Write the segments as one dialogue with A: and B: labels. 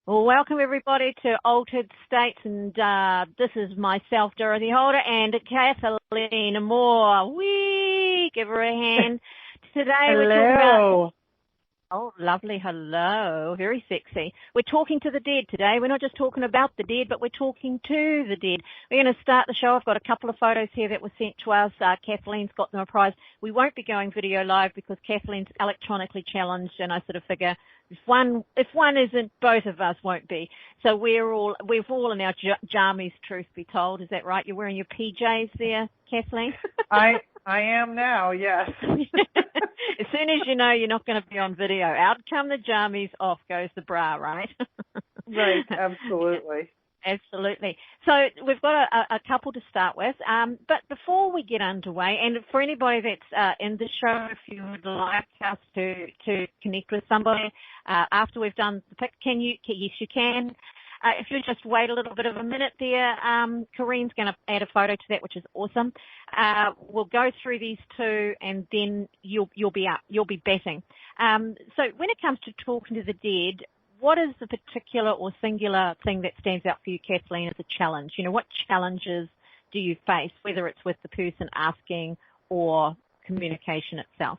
A: Well, welcome everybody to Altered States, and this is myself, Dorothy-holder, and Kathleen-moore. Whee! Give her a hand. Today we're talking about... Oh, lovely. Hello. Very sexy. We're talking to the dead today. We're not just talking about the dead, but we're talking to the dead. We're going to start the show. I've got a couple of photos here that were sent to us. Kathleen's got them a prize. We won't be going video live because Kathleen's electronically challenged, and I sort of figure if one isn't, both of us won't be. So we're all in our jammies, truth be told. Is that right? You're wearing your PJs there, Kathleen?
B: I am now, yes.
A: As soon as you know you're not going to be on video, out come the jammies, off goes the bra, right?
B: Right, absolutely.
A: Absolutely. So we've got a couple to start with. But before we get underway, and for anybody that's in the show, if you would like us to connect with somebody after we've done the pick, yes, you can. If you just wait a little bit of a minute there, Corrine's going to add a photo to that, which is awesome. We'll go through these two, and then you'll be up. You'll be betting. So when it comes to talking to the dead, what is the particular or singular thing that stands out for you, Kathleen, as a challenge? You know, what challenges do you face, whether it's with the person asking or communication itself?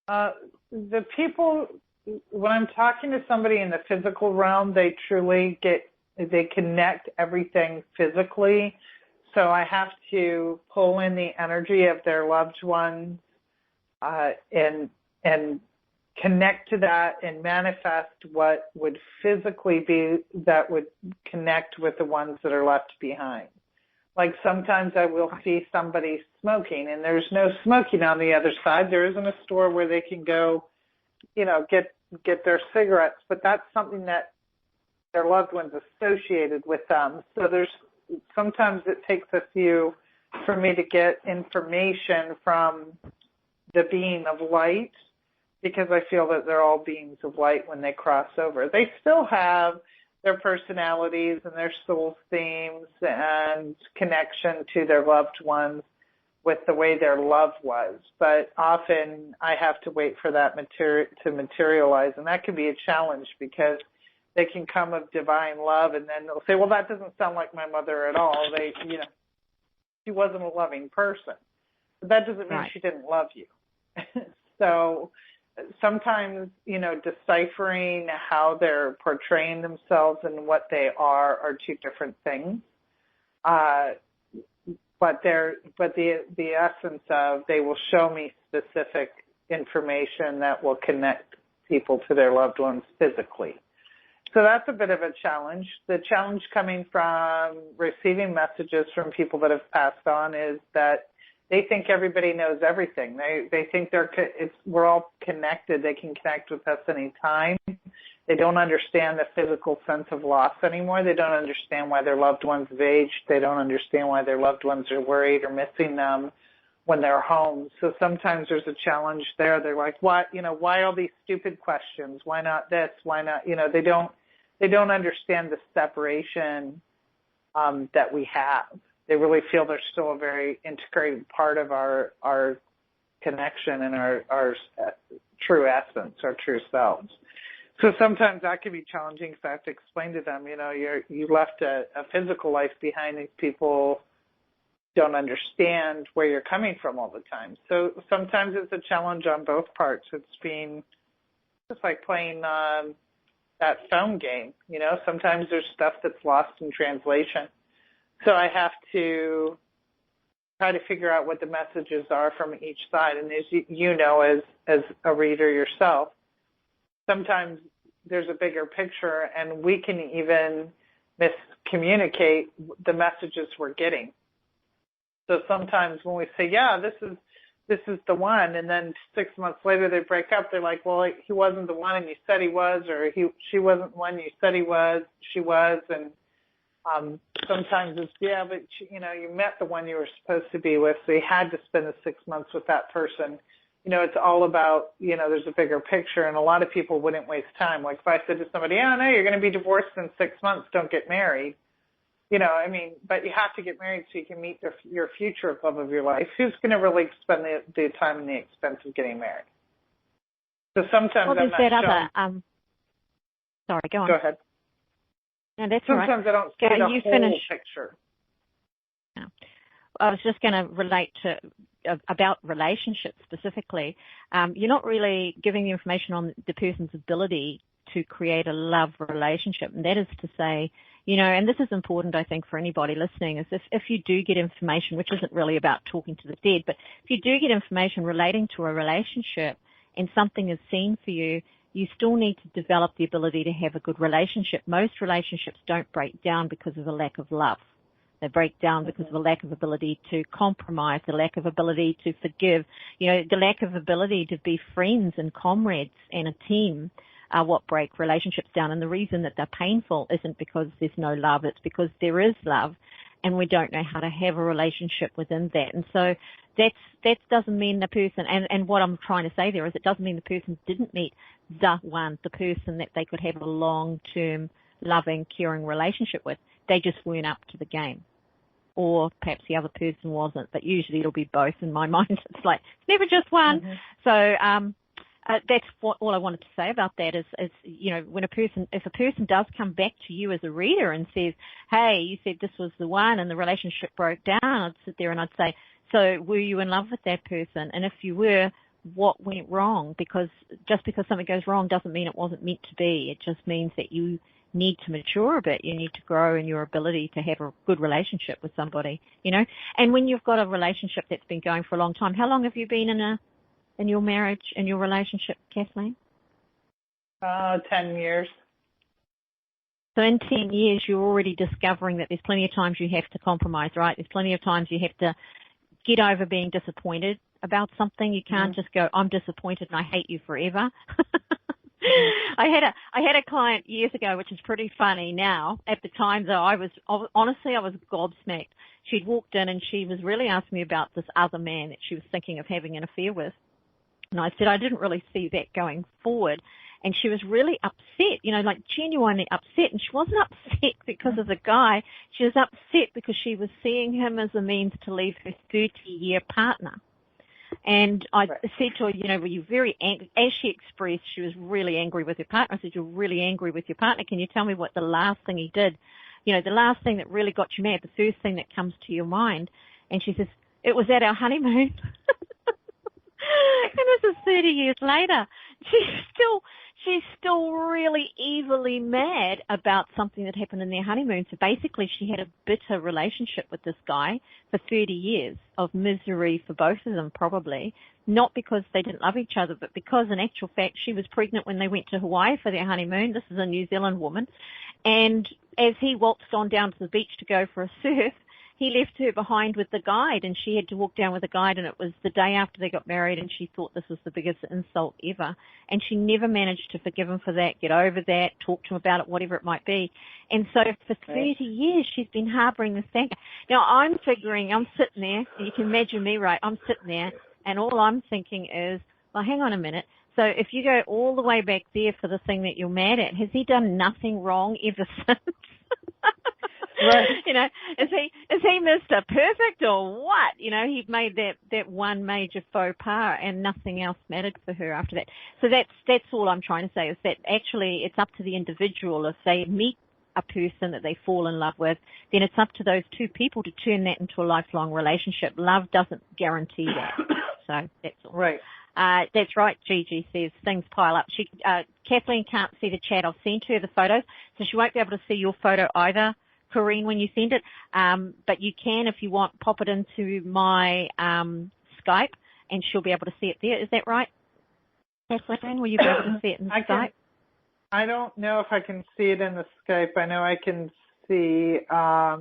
B: The people, when I'm talking to somebody in the physical realm, they truly they connect everything physically. So I have to pull in the energy of their loved ones and connect to that and manifest what would physically be that would connect with the ones that are left behind. Like sometimes I will see somebody smoking and there's no smoking on the other side. There isn't a store where they can go, get their cigarettes, but that's something that their loved ones associated with them. So sometimes it takes a few for me to get information from the being of light, because I feel that they're all beings of light when they cross over. They still have their personalities and their soul themes and connection to their loved ones with the way their love was. But often I have to wait for that to materialize, and that can be a challenge because they can come of divine love, and then they'll say, well, that doesn't sound like my mother at all. She wasn't a loving person. But that doesn't mean she didn't love you. So sometimes, deciphering how they're portraying themselves and what they are two different things. But the essence of they will show me specific information that will connect people to their loved ones physically. So that's a bit of a challenge. The challenge coming from receiving messages from people that have passed on is that they think everybody knows everything. They think we're all connected. They can connect with us anytime. They don't understand the physical sense of loss anymore. They don't understand why their loved ones have aged. They don't understand why their loved ones are worried or missing them when they're home. So sometimes there's a challenge there. They're like, why all these stupid questions? Why not this? Why not? They don't understand the separation that we have. They really feel they're still a very integrated part of our connection and our true essence, our true selves. So sometimes that can be challenging because I have to explain to them, you left a physical life behind. These people don't understand where you're coming from all the time. So sometimes it's a challenge on both parts. It's being just like playing that phone game. Sometimes there's stuff that's lost in translation. So I have to try to figure out what the messages are from each side. And as you know, as a reader yourself, sometimes there's a bigger picture and we can even miscommunicate the messages we're getting. So sometimes when we say, yeah, this is the one, and then 6 months later they break up, they're like, well, he wasn't the one and you said he was, or she wasn't the one you said she was, and sometimes it's, but you met the one you were supposed to be with, so you had to spend the 6 months with that person. It's all about, there's a bigger picture, and a lot of people wouldn't waste time. Like if I said to somebody, no, you're going to be divorced in 6 months, don't get married. But you have to get married so you can meet your future love of your life. Who's going to really spend the time and the expense of getting married? So sometimes I'm not
A: Sorry, go on.
B: Go ahead.
A: No, that's
B: Sometimes
A: all right.
B: I don't see the
A: you
B: whole
A: finish.
B: picture.
A: No. I was just going to relate to about relationships specifically. You're not really giving the information on the person's ability to create a love relationship. And that is to say, and this is important, I think, for anybody listening, is if you do get information, which isn't really about talking to the dead, but if you do get information relating to a relationship and something is seen for you, you still need to develop the ability to have a good relationship. Most relationships don't break down because of a lack of love. They break down because of a lack of ability to compromise, the lack of ability to forgive, the lack of ability to be friends and comrades and a team are what break relationships down. And the reason that they're painful isn't because there's no love, it's because there is love and we don't know how to have a relationship within that. And so that doesn't mean the person, and what I'm trying to say there is it doesn't mean the person didn't meet the person that they could have a long-term, loving, caring relationship with. They just weren't up to the game. Or perhaps the other person wasn't, but usually it'll be both in my mind. It's like, it's never just one. Mm-hmm. So that's all I wanted to say about that is if a person does come back to you as a reader and says, hey, you said this was the one and the relationship broke down, I'd sit there and I'd say, so were you in love with that person? And if you were, what went wrong? Because just because something goes wrong doesn't mean it wasn't meant to be. It just means that you need to mature a bit. You need to grow in your ability to have a good relationship with somebody, And when you've got a relationship that's been going for a long time, how long have you been in your marriage, in your relationship, Kathleen?
B: 10 years.
A: So in 10 years, you're already discovering that there's plenty of times you have to compromise, right? There's plenty of times you have to get over being disappointed about something. You can't just go, I'm disappointed and I hate you forever. I had a client years ago, which is pretty funny now. At the time, though, I was gobsmacked. She'd walked in and she was really asking me about this other man that she was thinking of having an affair with. And I said I didn't really see that going forward. And she was really upset, like genuinely upset. And she wasn't upset because of the guy. She was upset because she was seeing him as a means to leave her 30-year partner. And I said to her, were you very angry? As she expressed, she was really angry with her partner. I said, you're really angry with your partner. Can you tell me what the last thing he did? The last thing that really got you mad, the first thing that comes to your mind. And she says, it was at our honeymoon. And this is 30 years later. She's still really evilly mad about something that happened in their honeymoon. So basically she had a bitter relationship with this guy for 30 years of misery for both of them probably, not because they didn't love each other, but because in actual fact she was pregnant when they went to Hawaii for their honeymoon. This is a New Zealand woman. And as he waltzed on down to the beach to go for a surf, he left her behind with the guide and she had to walk down with the guide, and it was the day after they got married and she thought this was the biggest insult ever. And she never managed to forgive him for that, get over that, talk to him about it, whatever it might be. And so for 30 years she's been harboring this anger. Now I'm sitting there, and you can imagine me, right? I'm sitting there and all I'm thinking is, well, hang on a minute. So if you go all the way back there for the thing that you're mad at, has he done nothing wrong ever since?
B: Right.
A: Is he Mr. Perfect or what? He made that one major faux pas and nothing else mattered for her after that. So that's all I'm trying to say, is that actually it's up to the individual. If they meet a person that they fall in love with, then it's up to those two people to turn that into a lifelong relationship. Love doesn't guarantee that. So that's all.
B: Right.
A: That's right. Gigi says things pile up. Kathleen can't see the chat. I've sent her the photos, so she won't be able to see your photo either, Corrine, when you send it, but you can, if you want, pop it into my Skype, and she'll be able to see it there. Is that right, Kathleen? Will you be able to see it in Skype?
B: I don't know if I can see it in the Skype. I know I can see, I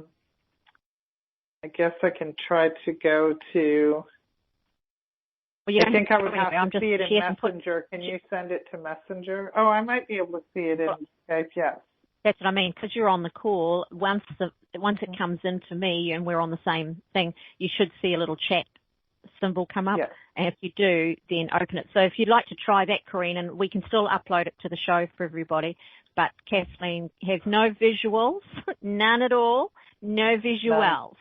B: guess I can try to go to, I think I would have to see it in Messenger. Can you send it to Messenger? Oh, I might be able to see it in Skype, yes.
A: That's what I mean, because you're on the call. Once it comes into me and we're on the same thing, you should see a little chat symbol come up. Yes. And if you do, then open it. So if you'd like to try that, Corrine, and we can still upload it to the show for everybody, but Kathleen has no visuals, none at all, no visuals.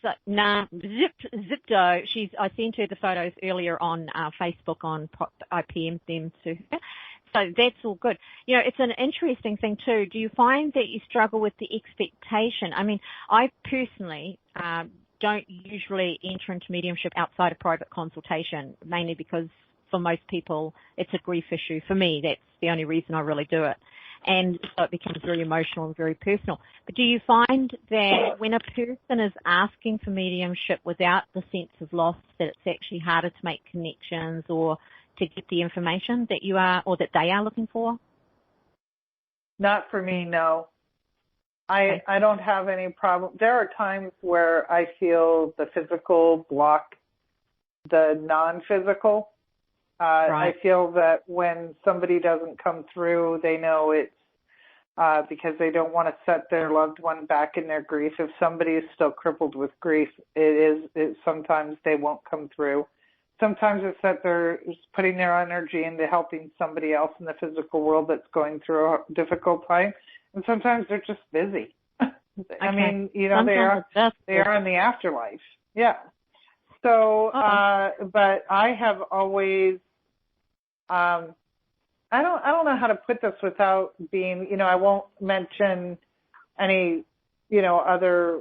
A: So, zipdo. I sent her the photos earlier on Facebook I PM'd them to her. So that's all good. You know, it's an interesting thing too. Do you find that you struggle with the expectation? I mean, I personally don't usually enter into mediumship outside of private consultation, mainly because for most people it's a grief issue. For me, that's the only reason I really do it. And so it becomes very emotional and very personal. But do you find that when a person is asking for mediumship without the sense of loss, that it's actually harder to make connections or to get the information that you are or that they are looking for?
B: Not for me, no. I don't have any problem. There are times where I feel the physical block the non-physical.
A: Right.
B: I feel that when somebody doesn't come through, they know it's because they don't want to set their loved one back in their grief. If somebody is still crippled with grief, sometimes they won't come through. Sometimes it's that they're putting their energy into helping somebody else in the physical world that's going through a difficult time. And sometimes they're just busy.
A: Okay.
B: I mean, you know, they are in the afterlife. Yeah. So, but I have always, I don't know how to put this without being, you know, I won't mention any, you know, other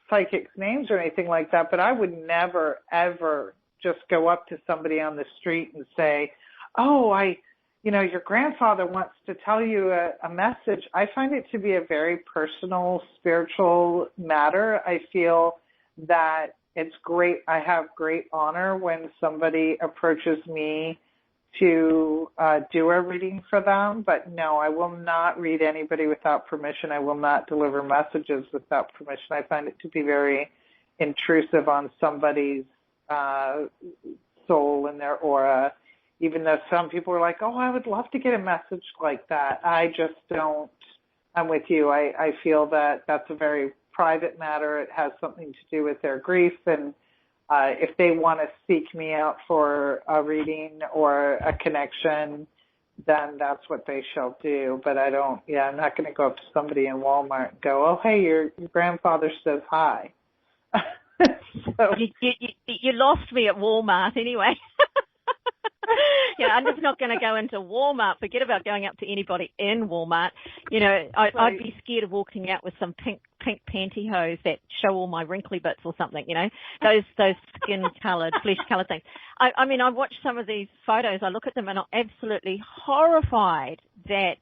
B: psychics' names or anything like that, but I would never, ever just go up to somebody on the street and say, oh, you know, your grandfather wants to tell you a message. I find it to be a very personal, spiritual matter. I feel that it's great. I have great honor when somebody approaches me to do a reading for them. But no, I will not read anybody without permission. I will not deliver messages without permission. I find it to be very intrusive on somebody's soul and their aura. Even though some people are like, oh, I would love to get a message like that. I just don't. I'm with you. I feel that that's a very private matter. It has something to do with their grief. And if they want to seek me out for a reading or a connection, then that's what they shall do. But I'm not going to go up to somebody in Walmart and go, oh, hey, your grandfather says hi. So,
A: you lost me at Walmart anyway. Yeah, I'm just not going to go into Walmart. Forget about going up to anybody in Walmart. You know, I'd be scared of walking out with some pink pantyhose that show all my wrinkly bits or something, you know, those skin-coloured, flesh-coloured things. I mean, I watch some of these photos. I look at them and I'm absolutely horrified that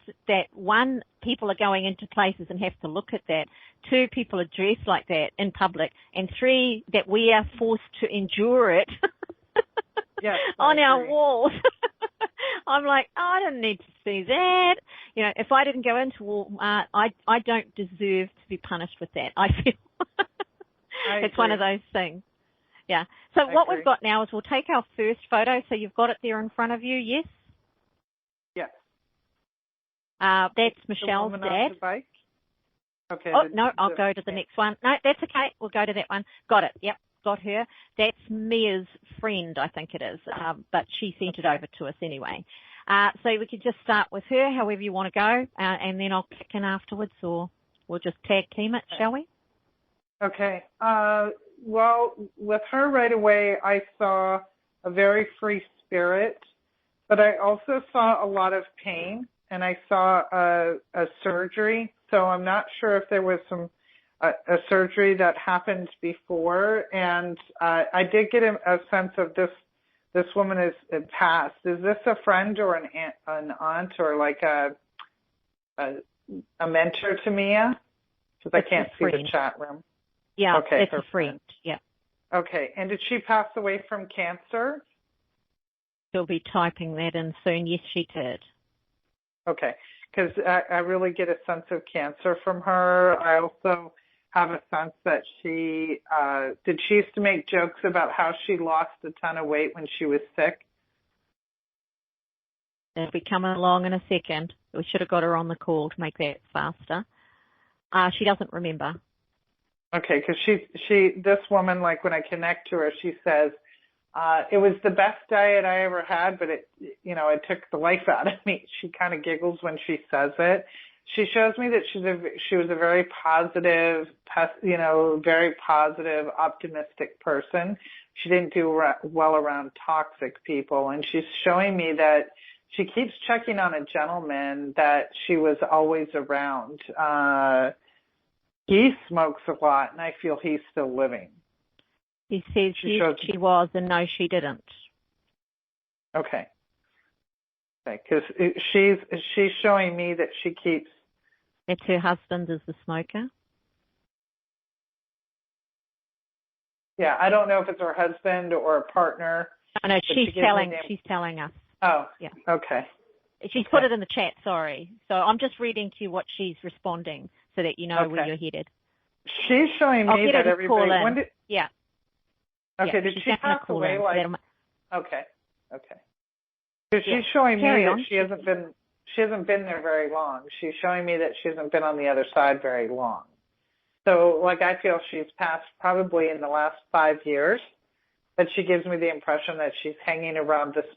A: one, people are going into places and have to look at that. Two, people are dressed like that in public. And three, that we are forced to endure it.
B: Yes,
A: on our walls. I'm like, I don't need to see that. You know, if I didn't go into Walmart, I don't deserve to be punished with that. I feel it's one of those things. Yeah. So what we've got now is we'll take our first photo. So you've got it there in front of you, yes?
B: Yes.
A: That's Michelle's dad.
B: On the bike? Okay.
A: Oh, no, I'll go to the next one. No, that's okay. We'll go to that one. Got it. Yep. Got her. That's Mia's friend, I think it is, but she sent it over to us anyway. So we could just start with her, however you want to go, and then I'll kick in afterwards, or we'll just tag team it, shall we?
B: Okay. Well, with her right away, I saw a very free spirit, but I also saw a lot of pain, and I saw a surgery. So I'm not sure if there was a surgery that happened before, and I did get a sense of this woman is passed. Is this a friend or an aunt or like a mentor to Mia? Because I can't see the chat room.
A: Yeah,
B: okay,
A: it's a friend. Yeah.
B: Okay, and did she pass away from cancer?
A: She'll be typing that in soon. Yes, she did.
B: Okay, because I really get a sense of cancer from her. I also have a sense that she used to make jokes about how she lost a ton of weight when she was sick?
A: They'll be coming along in a second. We should have got her on the call to make that faster. She doesn't remember.
B: Okay, because this woman, like when I connect to her, she says, it was the best diet I ever had, but it took the life out of me. She kind of giggles when she says it. She shows me that she was a very positive, very positive, optimistic person. She didn't do well around toxic people, and she's showing me that she keeps checking on a gentleman that she was always around. He smokes a lot, and I feel he's still living.
A: He says yes, she was, and no, she didn't.
B: Okay. Because she's showing me that she keeps.
A: It's her husband is the smoker.
B: Yeah, I don't know if it's her husband or a partner.
A: No, she's telling us.
B: Oh,
A: yeah.
B: Okay.
A: She's put it in the chat, sorry. So I'm just reading to you what she's responding so that you know where you're headed.
B: She's showing me that everybody...
A: Yeah.
B: Okay,
A: yeah,
B: did she pass away Okay. Okay. Because she's showing me that she hasn't been there very long. She's showing me that she hasn't been on the other side very long. So, I feel she's passed probably in the last 5 years. But she gives me the impression that she's hanging around this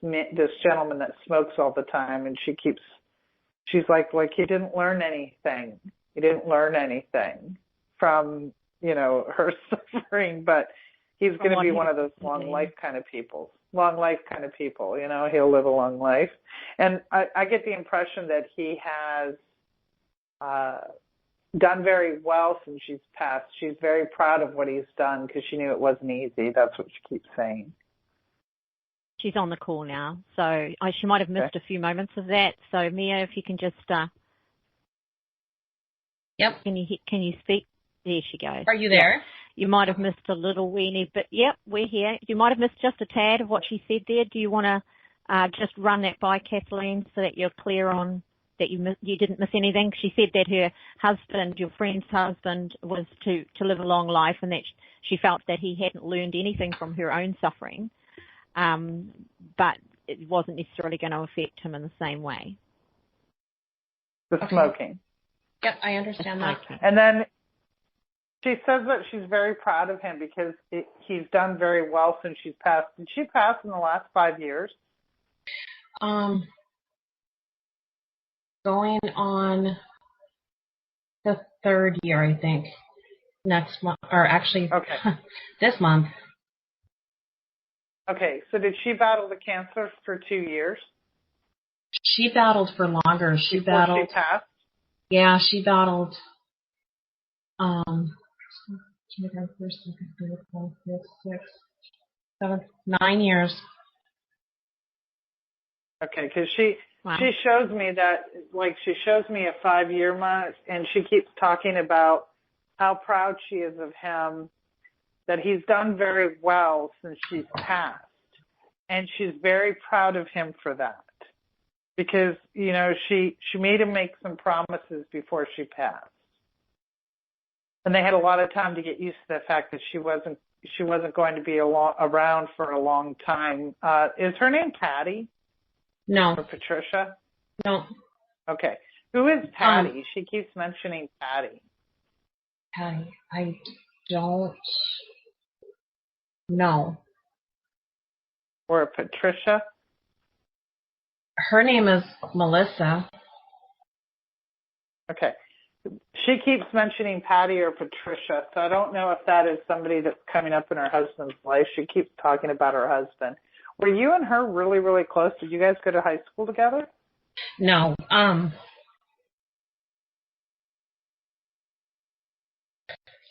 B: gentleman that smokes all the time, and she's like he didn't learn anything. He didn't learn anything from her suffering, but he's going to be one of those long life kind of people. Long life kind of people, he'll live a long life, and I get the impression that he has done very well since she's passed. She's very proud of what he's done because she knew it wasn't easy. That's what she keeps saying.
A: She's on the call now, so she might have missed a few moments of that. So Mia, if you can just
C: Yep.
A: Can you speak? There she goes.
C: Are you there?
A: Yep. You might have missed a little weenie, but yep, we're here. You might have missed just a tad of what she said there. Do you want to just run that by Kathleen so that you're clear on that you didn't miss anything? She said that her husband, your friend's husband, was to live a long life, and that she felt that he hadn't learned anything from her own suffering, but it wasn't necessarily going to affect him in the same way.
B: The smoking.
C: Yep, I understand that.
B: And then she says that she's very proud of him because he's done very well since she's passed. Did she pass in the last 5 years?
C: Going on the 3rd year, I think, next month, or actually this month.
B: Okay, so did she battle the cancer for 2 years?
C: She battled for longer. She
B: passed?
C: Yeah, she battled, 9 years.
B: Okay, because she shows me that, she shows me a 5-year mark, and she keeps talking about how proud she is of him, that he's done very well since she's passed. And she's very proud of him for that. Because, she made him make some promises before she passed. And they had a lot of time to get used to the fact that she wasn't going to be around for a long time. Is her name Patty?
C: No.
B: Or Patricia?
C: No.
B: Okay. Who is Patty? She keeps mentioning Patty.
C: Patty, I don't know.
B: Or Patricia?
C: Her name is Melissa.
B: Okay. She keeps mentioning Patty or Patricia, so I don't know if that is somebody that's coming up in her husband's life. She keeps talking about her husband. Were you and her really, really close? Did you guys go to high school together?
C: No.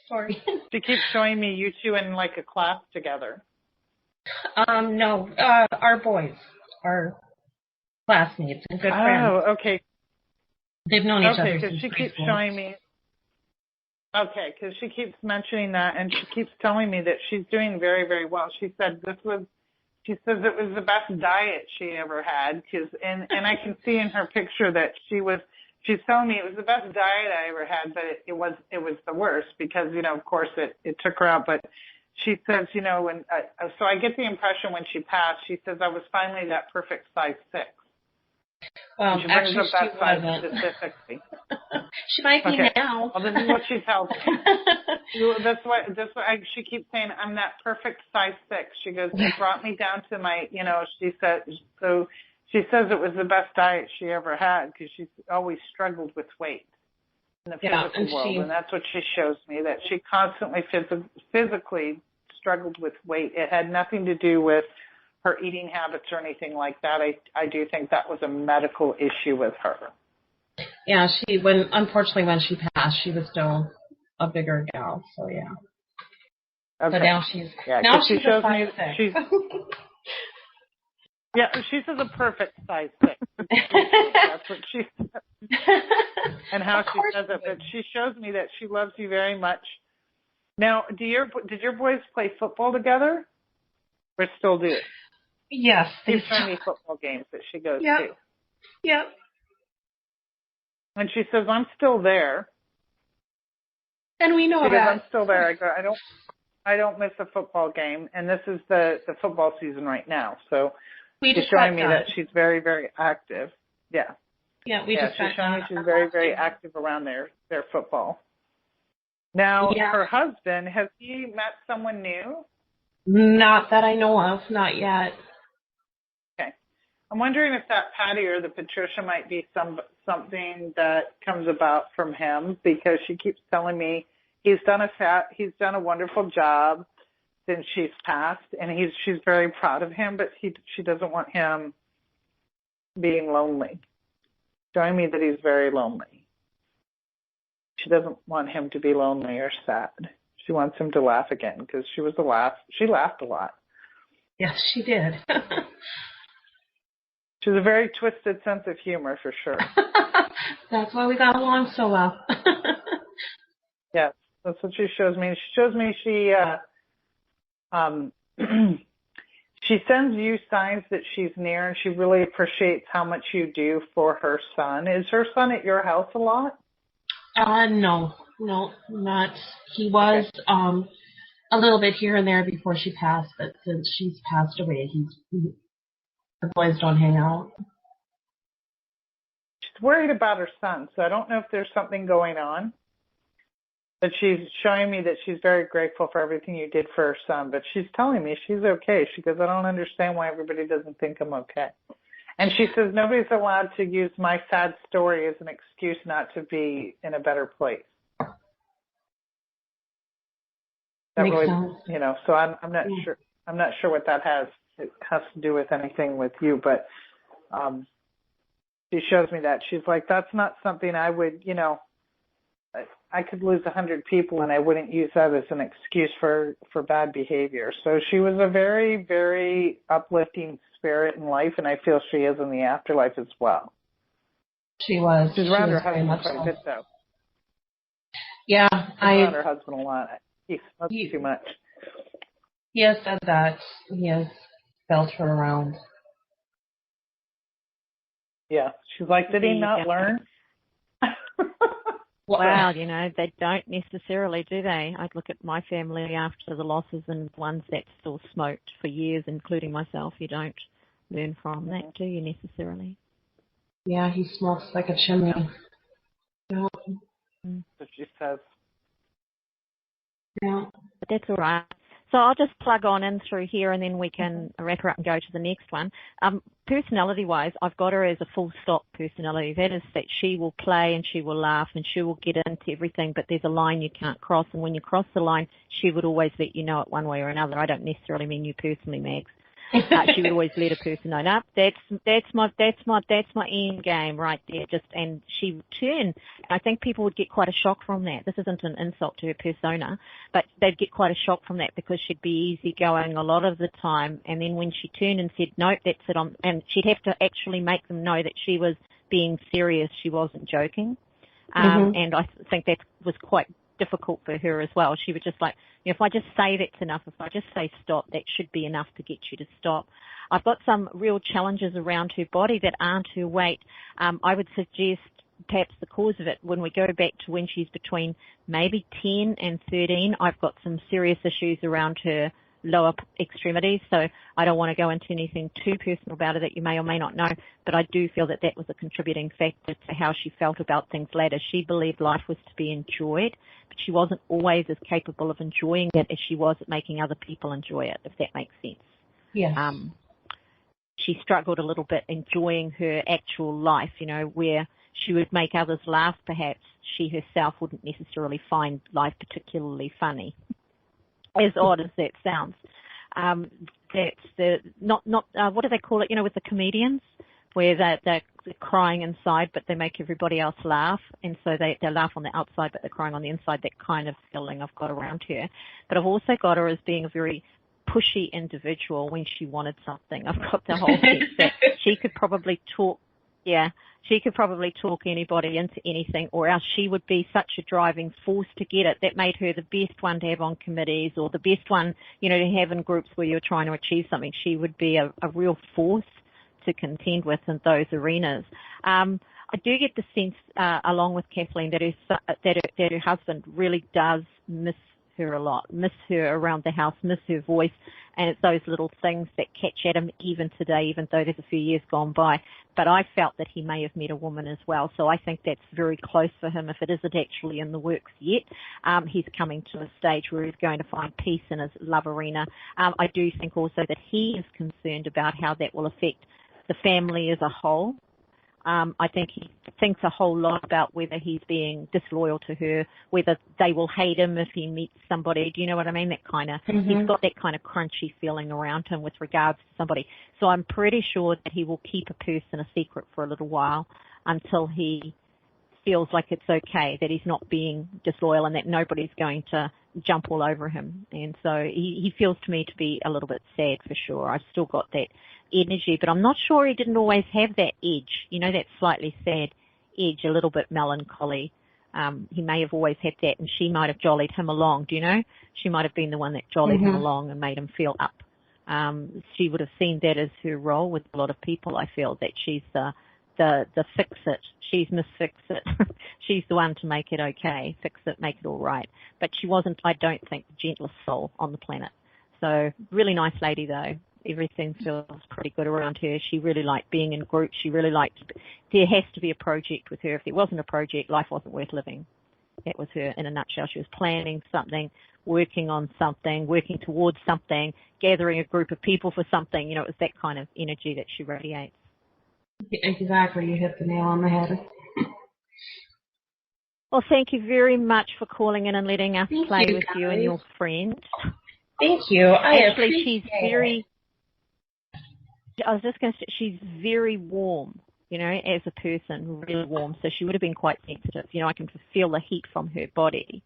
C: Sorry.
B: She keeps showing me you two in a class together.
C: No. Our boys are classmates and good friends.
B: Oh, okay.
C: They've known each other since
B: because she keeps showing me. Okay, because she keeps mentioning that, and she keeps telling me that she's doing very, very well. She said she says it was the best diet she ever had, and I can see in her picture that she's telling me it was the best diet I ever had, but it was the worst because, of course it took her out. But she says, so I get the impression when she passed, she says, I was finally that perfect size 6.
C: Well,
B: she
C: actually,
B: brings up that size
C: wasn't.
B: specifically.
C: She might be now.
B: Well, this is what she tells me. That's what she keeps saying. I'm that perfect size 6. She goes, it brought me down to my, she said. So she says it was the best diet she ever had because she's always struggled with weight in the physical world, and that's what she shows me, that she constantly physically struggled with weight. It had nothing to do with her eating habits or anything like that. I do think that was a medical issue with her.
C: Yeah, unfortunately when she passed, she was still a bigger gal. So yeah.
B: Okay.
C: So now she's
B: she
C: a
B: shows me
C: 5'6".
B: She's a perfect size 6. That's what she says. And how she says it. But she shows me that she loves you very much. Now, did your boys play football together? Or still do?
C: Yes.
B: She's showing me football games that she goes to.
C: Yep.
B: And she says, I'm still there.
C: And we know that.
B: Because I'm still there. I go, I don't miss a football game. And this is the football season right now. So she's showing me that she's very, very active. Yeah.
C: Yeah,
B: she's showing me she's very, very active around their football. Now, her husband, has he met someone new?
C: Not that I know of, not yet.
B: Okay. I'm wondering if that Patty or the Patricia might be something that comes about from him, because she keeps telling me he's done a wonderful job since she's passed, and she's very proud of him, but she doesn't want him being lonely. Showing me that he's very lonely. She doesn't want him to be lonely or sad. She wants him to laugh again, because she laughed a lot.
C: Yes, she did.
B: She has a very twisted sense of humor, for sure.
C: That's why we got along so well.
B: Yes, that's what she shows me. She shows me she sends you signs that she's near, and she really appreciates how much you do for her son. Is her son at your house a lot?
C: No, not. He was a little bit here and there before she passed, but since she's passed away, the boys don't hang out.
B: She's worried about her son, so I don't know if there's something going on. But she's showing me that she's very grateful for everything you did for her son. But she's telling me she's okay. She goes, I don't understand why everybody doesn't think I'm okay. And she says, nobody's allowed to use my sad story as an excuse not to be in a better place. That
C: Makes
B: really,
C: sense.
B: so I'm not sure. I'm not sure what that has to do with anything with you, but she shows me that. She's like, that's not something I would, I could lose 100 people and I wouldn't use that as an excuse for bad behavior. So she was a very, very uplifting spirit in life, and I feel she is in the afterlife as well.
C: She was.
B: She's around her husband quite a bit, though.
C: Yeah,
B: around her husband a lot. He smokes too much.
C: He has said that. He has felt her around.
B: Yeah. She's like, did he not learn?
A: Wow, they don't necessarily, do they? I'd look at my family after the losses and ones that still smoked for years, including myself. You don't learn from that, do you, necessarily?
C: Yeah, he smokes like a chimney.
B: Yeah. That's what she says.
C: Yeah.
A: But that's all right. So I'll just plug on in through here, and then we can wrap her up and go to the next one. Personality-wise, I've got her as a full-stop personality. That is that she will play and she will laugh and she will get into everything, but there's a line you can't cross. And when you cross the line, she would always let you know it one way or another. I don't necessarily mean you personally, Mags. She would always let a person know, no, that's my end game right there. And she would turn. I think people would get quite a shock from that. This isn't an insult to her persona, but they'd get quite a shock from that, because she'd be easygoing a lot of the time. And then when she turned and said, nope, that's it, and she'd have to actually make them know that she was being serious. She wasn't joking. And I think that was quite difficult for her as well. She was just like, if I just say that's enough, if I just say stop, that should be enough to get you to stop. I've got some real challenges around her body that aren't her weight. I would suggest perhaps the cause of it, when we go back to when she's between maybe 10 and 13, I've got some serious issues around her lower extremities, so I don't want to go into anything too personal about it that you may or may not know, but I do feel that that was a contributing factor to how she felt about things later. She believed life was to be enjoyed, but she wasn't always as capable of enjoying it as she was at making other people enjoy it, if that makes sense.
C: Yes.
A: She struggled a little bit enjoying her actual life, where she would make others laugh perhaps. She herself wouldn't necessarily find life particularly funny. As odd as that sounds. that's the not what do they call it? With the comedians, where they're crying inside, but they make everybody else laugh, and so they laugh on the outside, but they're crying on the inside. That kind of feeling I've got around her. But I've also got her as being a very pushy individual when she wanted something. I've got the whole sense that she could probably talk. Yeah, she could probably talk anybody into anything, or else she would be such a driving force to get it. That made her the best one to have on committees, or the best one, to have in groups where you're trying to achieve something. She would be a real force to contend with in those arenas. I do get the sense, along with Kathleen, that her husband really does miss her a lot, miss her around the house, miss her voice, and it's those little things that catch at him even today, even though there's a few years gone by. But I felt that he may have met a woman as well, so I think that's very close for him. If it isn't actually in the works yet, he's coming to a stage where he's going to find peace in his love arena. I do think also that he is concerned about how that will affect the family as a whole. I think he thinks a whole lot about whether he's being disloyal to her, whether they will hate him if he meets somebody. Do you know what I mean? That kind of, he's got that kind of crunchy feeling around him with regards to somebody. So I'm pretty sure that he will keep a person a secret for a little while until he feels like it's okay, that he's not being disloyal and that nobody's going to jump all over him. And so he feels to me to be a little bit sad for sure. I've still got that energy, but I'm not sure he didn't always have that edge, that slightly sad edge, a little bit melancholy. He may have always had that, and she might have jollied him along, do you know? She might have been the one that jollied him along and made him feel up. She would have seen that as her role with a lot of people, I feel, that she's the fix-it. She's Miss Fix-It. She's the one to make it okay, fix it, make it all right. But she wasn't, I don't think, the gentlest soul on the planet. So really nice lady, though. Everything feels pretty good around her. She really liked being in groups. She really liked, there has to be a project with her. If there wasn't a project, life wasn't worth living. That was her in a nutshell. She was planning something, working on something, working towards something, gathering a group of people for something. It was that kind of energy that she radiates.
C: Exactly. You hit the nail on the head.
A: Well, thank you very much for calling in and letting us play with you and your friend.
C: Thank you.
A: Actually, she's very... I was just going to say, she's very warm, as a person, really warm. So she would have been quite sensitive. I can feel the heat from her body,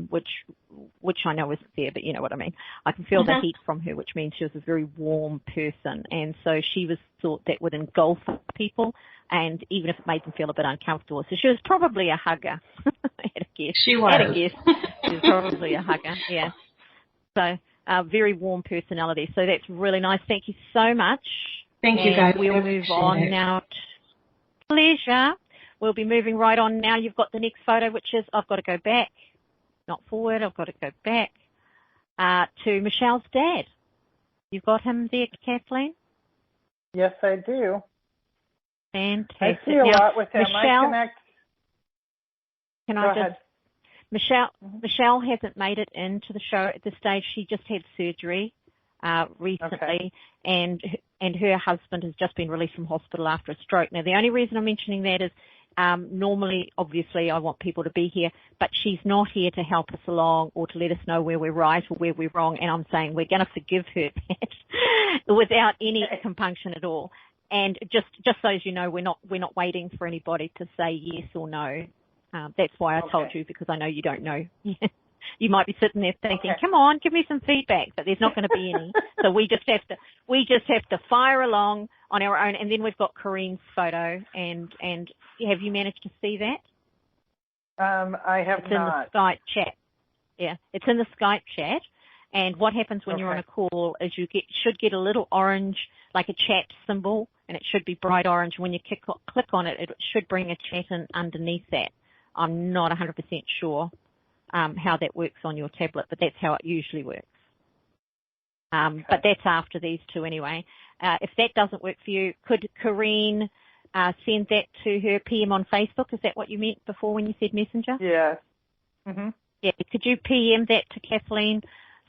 A: which I know isn't there, but you know what I mean. I can feel the heat from her, which means she was a very warm person. And so she was thought that would engulf people, and even if it made them feel a bit uncomfortable. So she was probably a hugger. I had a guess.
C: She was.
A: She was probably a hugger, yeah. So... very warm personality. So that's really nice. Thank you so much.
C: Thank you, guys.
A: We'll move on now. Pleasure. We'll be moving right on now. You've got the next photo, which is, I've got to go back, not forward. I've got to go back to Michelle's dad. You've got him there, Kathleen?
B: Yes, I do.
A: Fantastic.
B: I see a lot with him.
A: Michelle,
B: Go ahead.
A: Michelle hasn't made it into the show at this stage. She just had surgery recently, and her husband has just been released from hospital after a stroke. Now, the only reason I'm mentioning that is normally, obviously, I want people to be here, but she's not here to help us along or to let us know where we're right or where we're wrong, and I'm saying we're going to forgive her that without any compunction at all. And just so as you know, we're not waiting for anybody to say yes or no. That's why I told you, because I know you don't know. You might be sitting there thinking, come on, give me some feedback, but there's not going to be any. So we just have to fire along on our own. And then we've got Corinne's photo, and have you managed to see that?
B: I have
A: it's
B: not.
A: It's in the Skype chat. Yeah, it's in the Skype chat. And what happens when you're on a call is you should get a little orange, like a chat symbol, and it should be bright orange. When you click on it, it should bring a chat in underneath that. I'm not 100% sure how that works on your tablet, but that's how it usually works. But that's after these two anyway. If that doesn't work for you, could Corrine send that to her PM on Facebook? Is that what you meant before when you said Messenger?
B: Yes. Mm-hmm.
A: Yeah, could you PM that to Kathleen?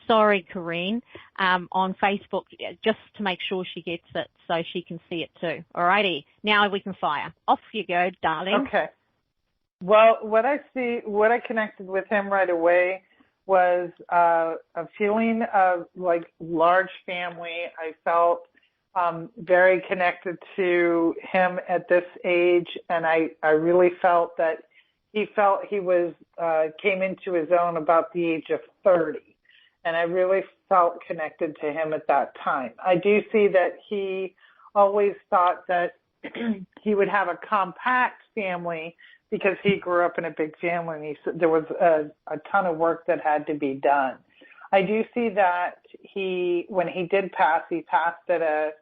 A: Sorry, Corrine, on Facebook, just to make sure she gets it so she can see it too. All righty. Now we can fire. Off you go, darling.
B: Okay. Well, what I connected with him right away was a feeling of like large family. I felt very connected to him at this age, and I really felt that he was came into his own about the age of 30, and I really felt connected to him at that time. I do see that he always thought that he would have a compact family because he grew up in a big family, and he said there was a ton of work that had to be done. I do see that when he did pass, he passed at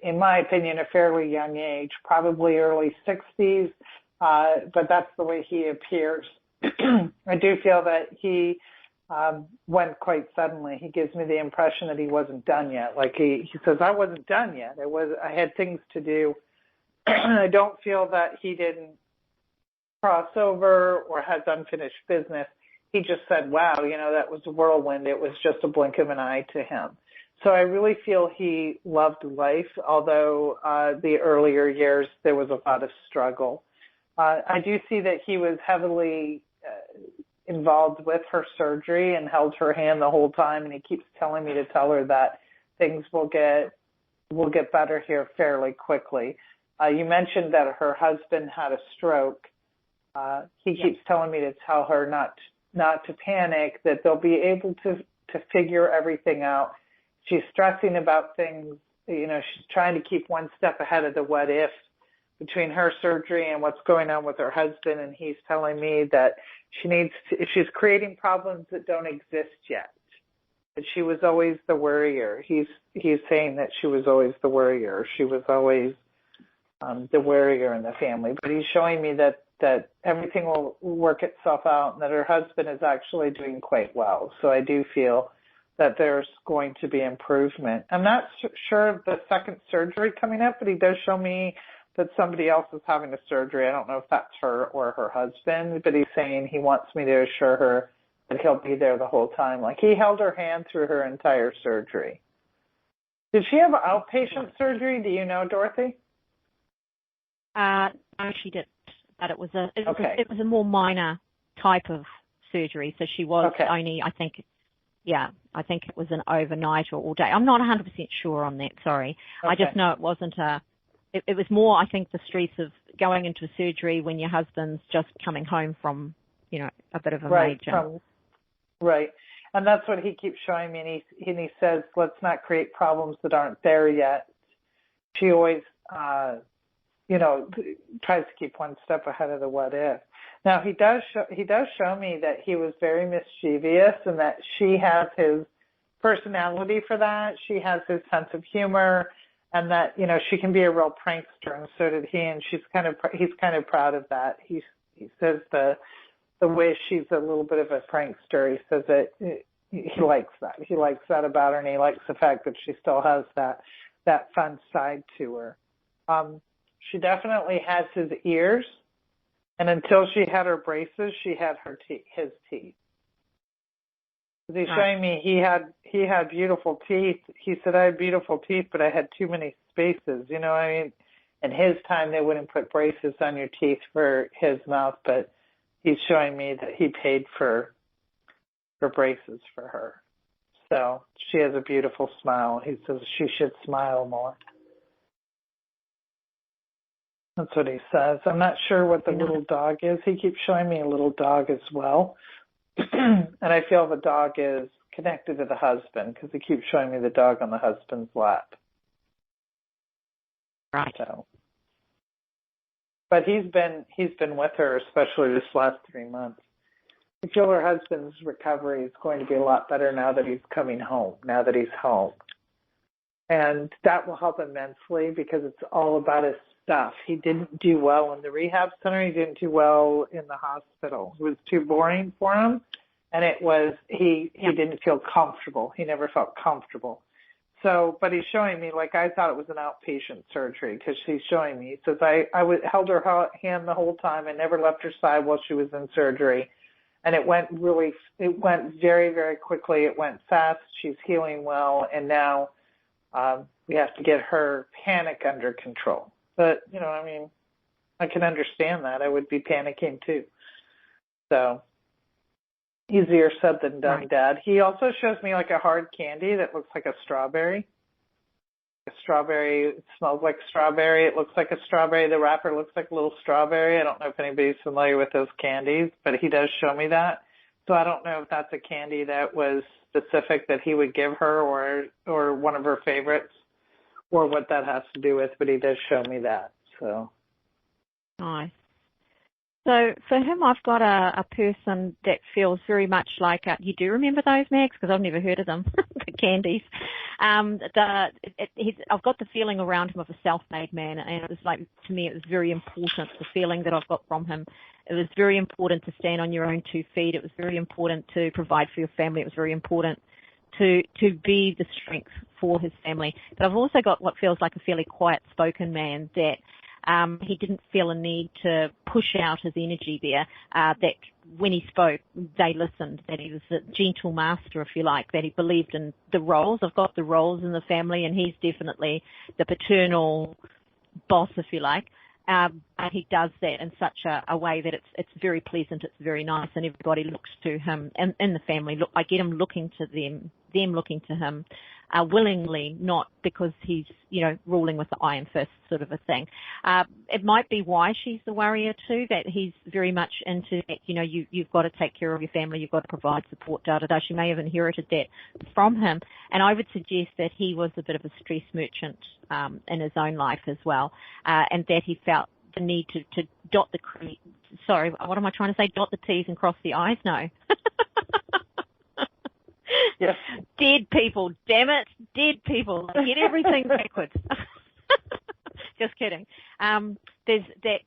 B: in my opinion, a fairly young age, probably early 60s, but that's the way he appears. I do feel that he went quite suddenly. He gives me the impression that he wasn't done yet. Like he says, I wasn't done yet. I had things to do. I don't feel that he didn't cross over or has unfinished business. He just said, wow, that was a whirlwind. It was just a blink of an eye to him. So I really feel he loved life, although the earlier years there was a lot of struggle. I do see that he was heavily involved with her surgery and held her hand the whole time, and he keeps telling me to tell her that things will get better here fairly quickly. You mentioned that her husband had a stroke. He keeps telling me to tell her not to panic, that they'll be able to figure everything out. She's stressing about things. She's trying to keep one step ahead of the what if between her surgery and what's going on with her husband. And he's telling me that she's creating problems that don't exist yet. That she was always the worrier. He's saying that she was always the worrier. She was always the worrier in the family. But he's showing me that everything will work itself out and that her husband is actually doing quite well. So I do feel that there's going to be improvement. I'm not sure of the second surgery coming up, but he does show me that somebody else is having a surgery. I don't know if that's her or her husband, but he's saying he wants me to assure her that he'll be there the whole time. Like he held her hand through her entire surgery. Did she have outpatient surgery? Do you know, Dorothy?
A: No, she didn't. But it was a more minor type of surgery. So she was only, I think it was an overnight or all day. I'm not 100% sure on that, sorry. Okay. I just know it wasn't it was more, I think, the stress of going into a surgery when your husband's just coming home from, a bit of a major.
B: Right. And that's what he keeps showing me. And he says, let's not create problems that aren't there yet. She always, tries to keep one step ahead of the what if. Now he does show me that he was very mischievous and that she has his personality for that. She has his sense of humor, and that she can be a real prankster, and so did he. And he's kind of proud of that. He says the way she's a little bit of a prankster. He says that he likes that. He likes that about her, and he likes the fact that she still has that fun side to her. She definitely has his ears, and until she had her braces, she had his teeth. He's showing me he had beautiful teeth. He said, I had beautiful teeth, but I had too many spaces. In his time, they wouldn't put braces on your teeth for his mouth, but he's showing me that he paid for braces for her. So she has a beautiful smile. He says she should smile more. That's what he says. I'm not sure what the little dog is. He keeps showing me a little dog as well. And I feel the dog is connected to the husband because he keeps showing me the dog on the husband's lap.
A: Right.
B: So, but he's been with her, especially this last 3 months. I feel her husband's recovery is going to be a lot better now that he's coming home, now that he's home. And that will help immensely because it's all about his stuff. He didn't do well in the rehab center. He didn't do well in the hospital. It was too boring for him. And it was, he didn't feel comfortable. He never felt comfortable. So, but he's showing me, like I thought it was an outpatient surgery because he's showing me. He says, I held her hand the whole time. I never left her side while she was in surgery. And it went very, very quickly. It went fast. She's healing well. And now we have to get her panic under control. But, I can understand that. I would be panicking too. So Easier said than done,
A: Right.
B: Dad. He also shows me like a hard candy that looks like a strawberry. A strawberry, it smells like strawberry. It looks like a strawberry. The wrapper looks like a little strawberry. I don't know if anybody's familiar with those candies, but he does show me that. So I don't know if that's a candy that was specific that he would give her or one of her favorites or what that has to do with, but he does show me that. So
A: Nice. So for him, I've got a person that feels very much like, you do remember those, Max? Because I've never heard of them, the candies. I've got the feeling around him of a self-made man, and it was like, to me, it was very important, the feeling that I've got from him. It was very important to stand on your own 2 feet. It was very important to provide for your family. It was very important to be the strength for his family. But I've also got what feels like a fairly quiet-spoken man that he didn't feel a need to push out his energy there, that when he spoke, they listened, that he was a gentle master, if you like, that he believed in the roles. I've got the roles in the family, and he's definitely the paternal boss, if you like. And he does that in such a way that it's very pleasant, it's very nice, and everybody looks to him. And in the family, I get him looking to them looking to him willingly, not because he's, ruling with the iron fist sort of a thing. It might be why she's the worrier too, that he's very much into that, you've got to take care of your family, you've got to provide support, da-da-da. She may have inherited that from him. And I would suggest that he was a bit of a stress merchant in his own life as well, and that he felt the need to dot the T's and cross the I's? No.
B: yes.
A: Dead people, damn it. Dead people. Get everything backwards. Just kidding. There's that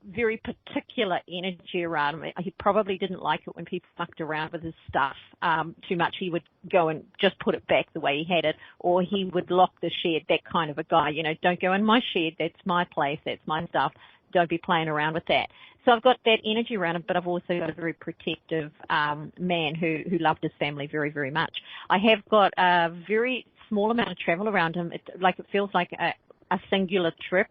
A: very particular energy around him. He probably didn't like it when people fucked around with his stuff too much. He would go and just put it back the way he had it, or he would lock the shed, that kind of a guy. Don't go in my shed. That's my place. That's my stuff. Don't be playing around with that. So I've got that energy around him, but I've also got a very protective man who loved his family very, very much. I have got a very small amount of travel around him. It feels like a singular trip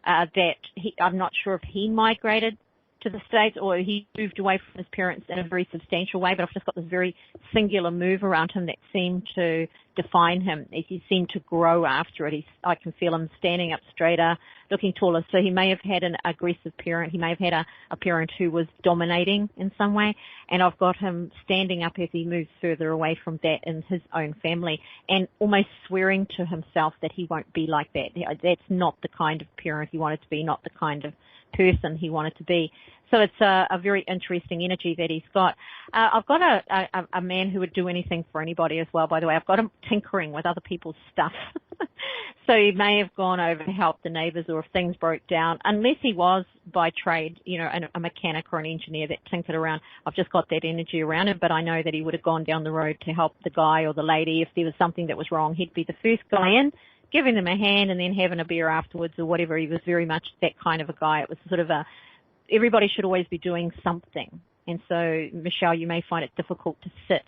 A: that I'm not sure if he migrated to the States or he moved away from his parents in a very substantial way, but I've just got this very singular move around him that seemed to define him. He seemed to grow after it. I can feel him standing up straighter, looking taller. So he may have had an aggressive parent. He may have had a parent who was dominating in some way, and I've got him standing up as he moves further away from that in his own family and almost swearing to himself that he won't be like that. That's not the kind of parent he wanted to be, not the kind of person he wanted to be. So it's a very interesting energy that he's got. I've got a man who would do anything for anybody as well, by the way. I've got him tinkering with other people's stuff. So he may have gone over to help the neighbours, or if things broke down, unless he was by trade, a mechanic or an engineer that tinkered around. I've just got that energy around him, but I know that he would have gone down the road to help the guy or the lady. If there was something that was wrong, he'd be the first guy in, giving them a hand and then having a beer afterwards or whatever. He was very much that kind of a guy. It was sort of everybody should always be doing something. And so, Michelle, you may find it difficult to sit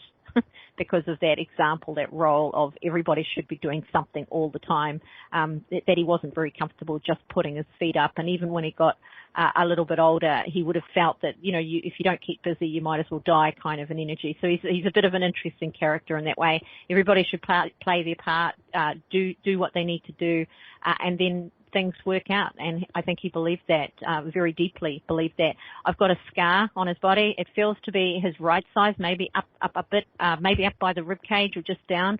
A: because of that example, that role of everybody should be doing something all the time, that he wasn't very comfortable just putting his feet up. And even when he got a little bit older, he would have felt that, if you don't keep busy, you might as well die, kind of an energy. So he's a bit of an interesting character in that way. Everybody should play their part, do what they need to do, and then things work out. And I think he believed that, very deeply believed that. I've got a scar on his body. It feels to be his right side, maybe up a bit, maybe up by the rib cage or just down,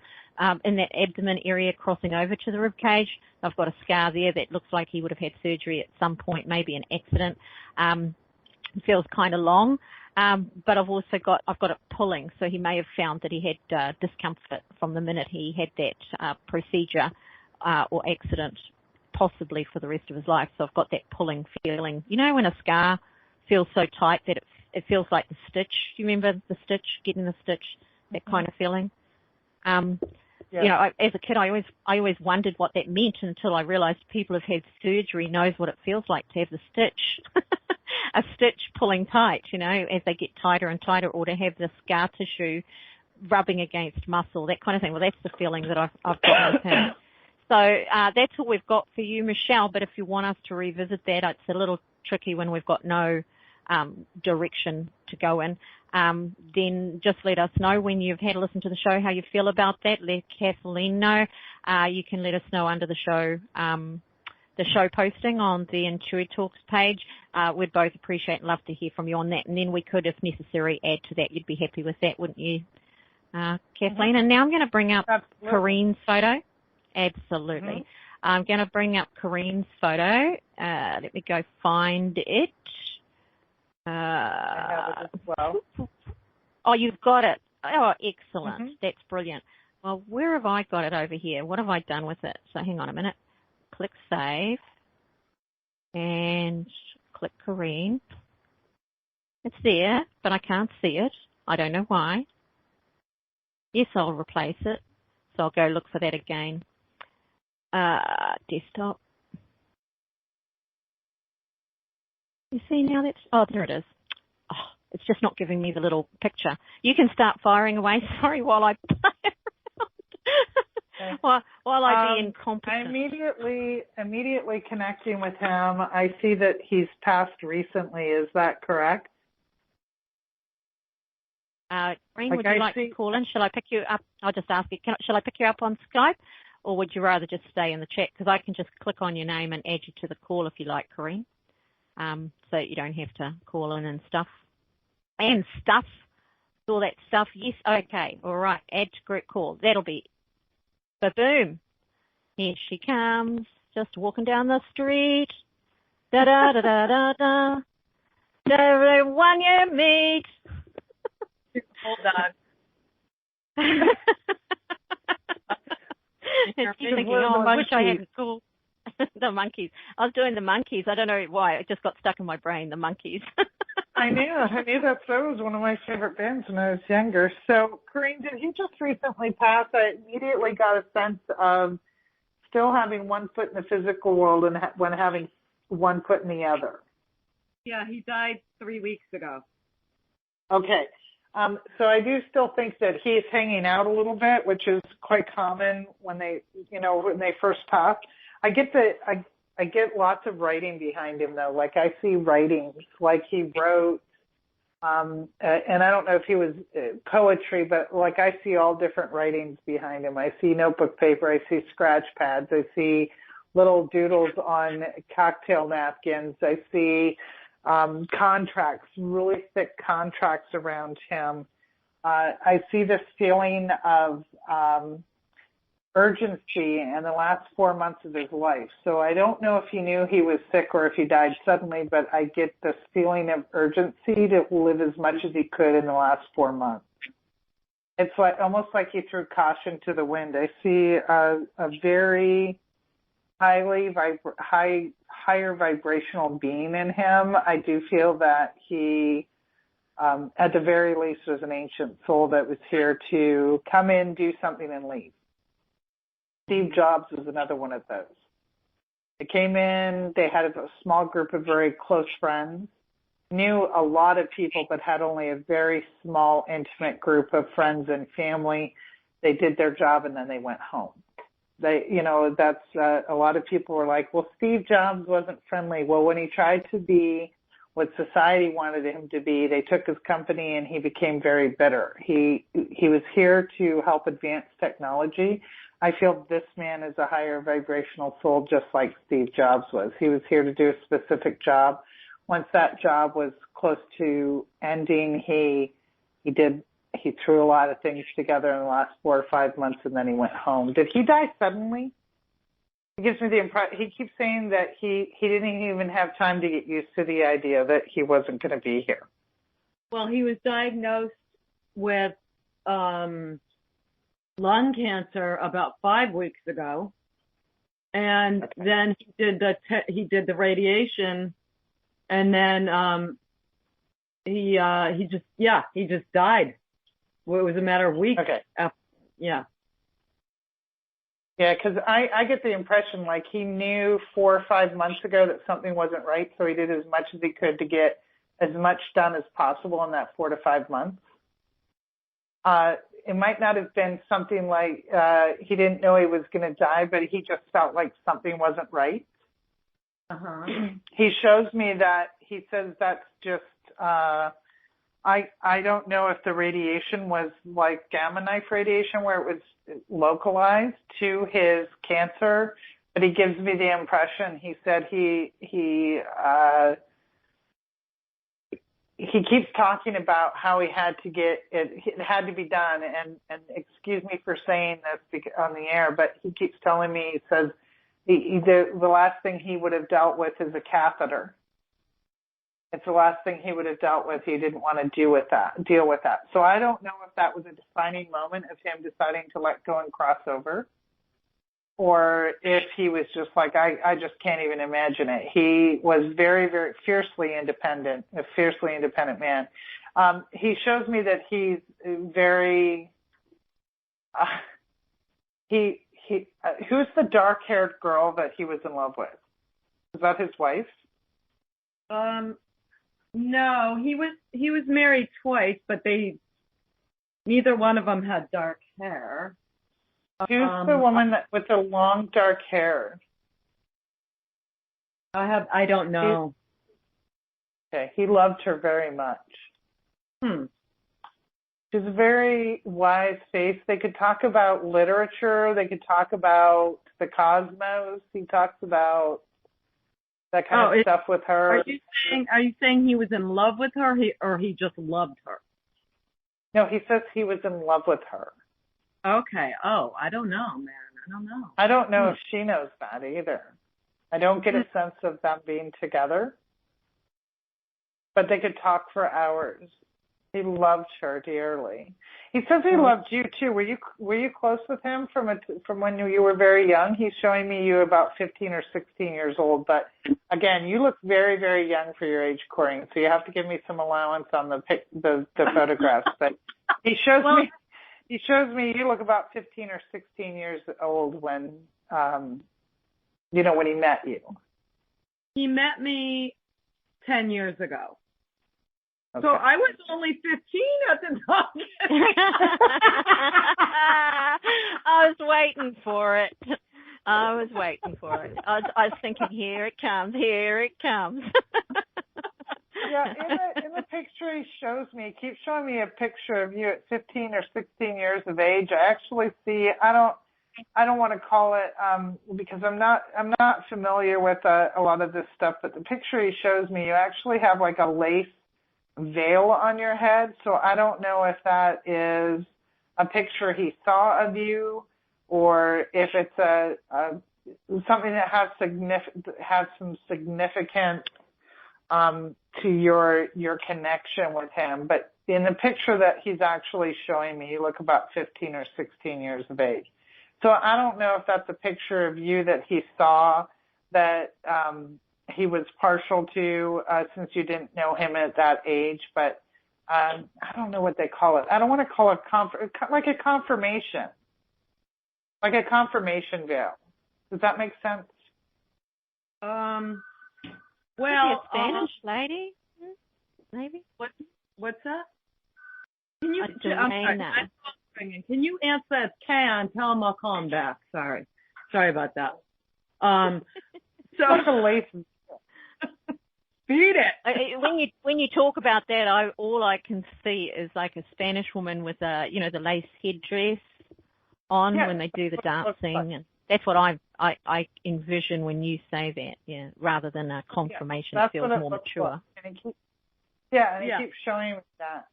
A: in that abdomen area crossing over to the rib cage. I've got a scar there that looks like he would have had surgery at some point, maybe an accident. It feels kind of long. But I've got it pulling, so he may have found that he had discomfort from the minute he had that procedure or accident, possibly for the rest of his life. So I've got that pulling feeling. When a scar feels so tight that it feels like the stitch. Do you remember the stitch, getting the stitch, that kind of feeling? Yeah. As a kid, I always wondered what that meant until I realized people have had surgery knows what it feels like to have the stitch, a stitch pulling tight, as they get tighter and tighter, or to have the scar tissue rubbing against muscle, that kind of thing. Well, that's the feeling that I've got with him. So that's all we've got for you, Michelle. But if you want us to revisit that, it's a little tricky when we've got no direction to go in. then just let us know when you've had a listen to the show how you feel about that. Let Kathleen know. You can let us know under the show posting on the IntuiTalks page. We'd both appreciate and love to hear from you on that. And then we could, if necessary, add to that. You'd be happy with that, wouldn't you, Kathleen? And now I'm going to bring up Corrine's photo. Absolutely. I'm going to bring up Corrine's photo. Let me go find it.
B: I have it as well.
A: Oh, you've got it. Oh, excellent. That's brilliant. Well, where have I got it over here? What have I done with it? So hang on a minute. Click Save and click Corrine. It's there, but I can't see it. I don't know why. Yes, I'll replace it. So I'll go look for that again. Desktop. You see now that's, oh, there it is. Oh, it's just not giving me the little picture. You can start firing away, sorry, while I play around. while I be incompetent.
B: Immediately connecting with him, I see that he's passed recently. Is that correct?
A: Green, would you like to call in? Shall I pick you up? I'll just ask you, shall I pick you up on Skype? Or would you rather just stay in the chat? Because I can just click on your name and add you to the call if you like, Corrine. So you don't have to call in and stuff. And stuff, all that stuff. Yes, okay, all right. Add to group call. That'll be, ba-boom. Here she comes, just walking down the street. Da-da-da-da-da-da. Everyone you meet.
D: Hold on.
A: It's thinking, oh, I wish I had a call. The monkeys. I was doing the monkeys. I don't know why. It just got stuck in my brain, the monkeys.
B: I knew that was one of my favorite bands when I was younger. So, Corrine, did he just recently pass? I immediately got a sense of still having one foot in the physical world and when having one foot in the other.
D: Yeah, he died 3 weeks ago.
B: Okay. So I do still think that he's hanging out a little bit, which is quite common when they first pass. I get lots of writing behind him though. Like I see writings, like he wrote, and I don't know if he was poetry, but like I see all different writings behind him. I see notebook paper, I see scratch pads, I see little doodles on cocktail napkins, I see contracts, really thick contracts around him. I see this feeling of urgency in the last 4 months of his life. So I don't know if he knew he was sick or if he died suddenly, but I get this feeling of urgency to live as much as he could in the last 4 months. It's like almost like he threw caution to the wind. I see a very higher vibrational being in him. I do feel that he, at the very least, was an ancient soul that was here to come in, do something, and leave. Steve Jobs was another one of those. They came in, they had a small group of very close friends, knew a lot of people, but had only a very small, intimate group of friends and family. They did their job and then they went home. That's a lot of people were like, well, Steve Jobs wasn't friendly. Well, when he tried to be what society wanted him to be, they took his company and he became very bitter. He was here to help advance technology. I feel this man is a higher vibrational soul, just like Steve Jobs was. He was here to do a specific job. Once that job was close to ending, he threw a lot of things together in the last 4 or 5 months, and then he went home. Did he die suddenly? It gives me the impression, he keeps saying that he didn't even have time to get used to the idea that he wasn't going to be here.
D: Well, he was diagnosed with lung cancer about 5 weeks ago, and then he did the radiation, and then he just died. Well, it was a matter of weeks.
B: Okay.
D: Yeah.
B: Yeah, because I get the impression like he knew 4 or 5 months ago that something wasn't right, so he did as much as he could to get as much done as possible in that 4 to 5 months. It might not have been something like he didn't know he was going to die, but he just felt like something wasn't right.
D: Uh-huh.
B: He shows me that he says that's just I don't know if the radiation was like gamma knife radiation where it was localized to his cancer, but he gives me the impression, he said he keeps talking about how he had to get it had to be done, and excuse me for saying this on the air, but he keeps telling me, he says the last thing he would have dealt with is a catheter. It's the last thing he would have dealt with. He didn't want to deal with that. So I don't know if that was a defining moment of him deciding to let go and cross over, or if he was just like, I just can't even imagine it. He was very, very fiercely independent, a fiercely independent man. He shows me that he's very, who's the dark-haired girl that he was in love with? Is that his wife?
D: No, he was married twice, but neither one of them had dark hair.
B: Who's the woman with the long dark hair?
D: I don't know.
B: Okay, he loved her very much. She's a very wise face. They could talk about literature. They could talk about the cosmos. He talks about that kind of stuff with her.
D: Are you saying he was in love with her, or he just loved her?
B: No, he says he was in love with her.
D: Okay. Oh, I don't know, man. I don't know.
B: I don't know if she knows that either. I don't get a sense of them being together, but they could talk for hours. He loved her dearly. He says he loved you too. Were you close with him from when you were very young? He's showing me you about 15 or 16 years old, but again, you look very, very young for your age, Corinne. So you have to give me some allowance on the photographs. But he shows me you look about 15 or 16 years old when when he met you. He
D: met me 10 years ago.
B: Okay.
D: So I was only 15 at the time.
A: I was waiting for it. I was thinking, here it comes.
B: Yeah, in the picture he shows me, he keeps showing me a picture of you at 15 or 16 years of age. I actually see, I don't want to call it, because I'm not familiar with a lot of this stuff, but the picture he shows me, you actually have like a lace veil on your head. So I don't know if that is a picture he saw of you, or if it's something that has some significance to your connection with him. But in the picture that he's actually showing me, you look about 15 or 16 years of age. So I don't know if that's a picture of you that he saw that he was partial to, since you didn't know him at that age, but I don't know what they call it. I don't want to call it like a confirmation veil. Does that make sense?
A: Well, a Spanish lady, maybe.
D: What's that? Can you? Can you answer if can? Tell him I'll call him back. Sorry about that. So
B: lace.
D: Beat it.
A: When you talk about that, all I can see is like a Spanish woman with the lace headdress on when they do the dancing, and that's what I envision when you say that. Yeah, rather than a confirmation, it feels more mature.
B: Like. And he keeps showing me that.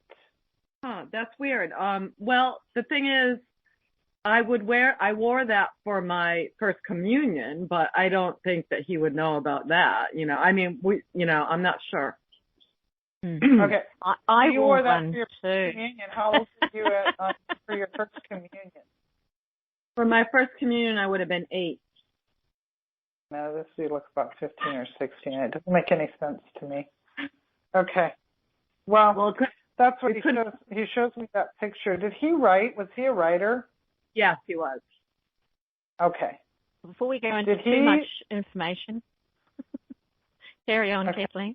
D: Huh, that's weird. Well, the thing is, I wore that for my first communion, but I don't think that he would know about that. I mean, I'm not sure.
B: Okay.
A: I
B: wore that
A: one
B: for your
A: too.
B: Communion. How old were you for your first communion?
D: For my first communion, I would have been 8.
B: No, this you look about 15 or 16. It doesn't make any sense to me. Okay. Well, that's what he shows. He shows me that picture. Did he write? Was he a writer?
D: Yes, he was.
B: Okay.
A: Before we go into too much information, carry on, Kathleen.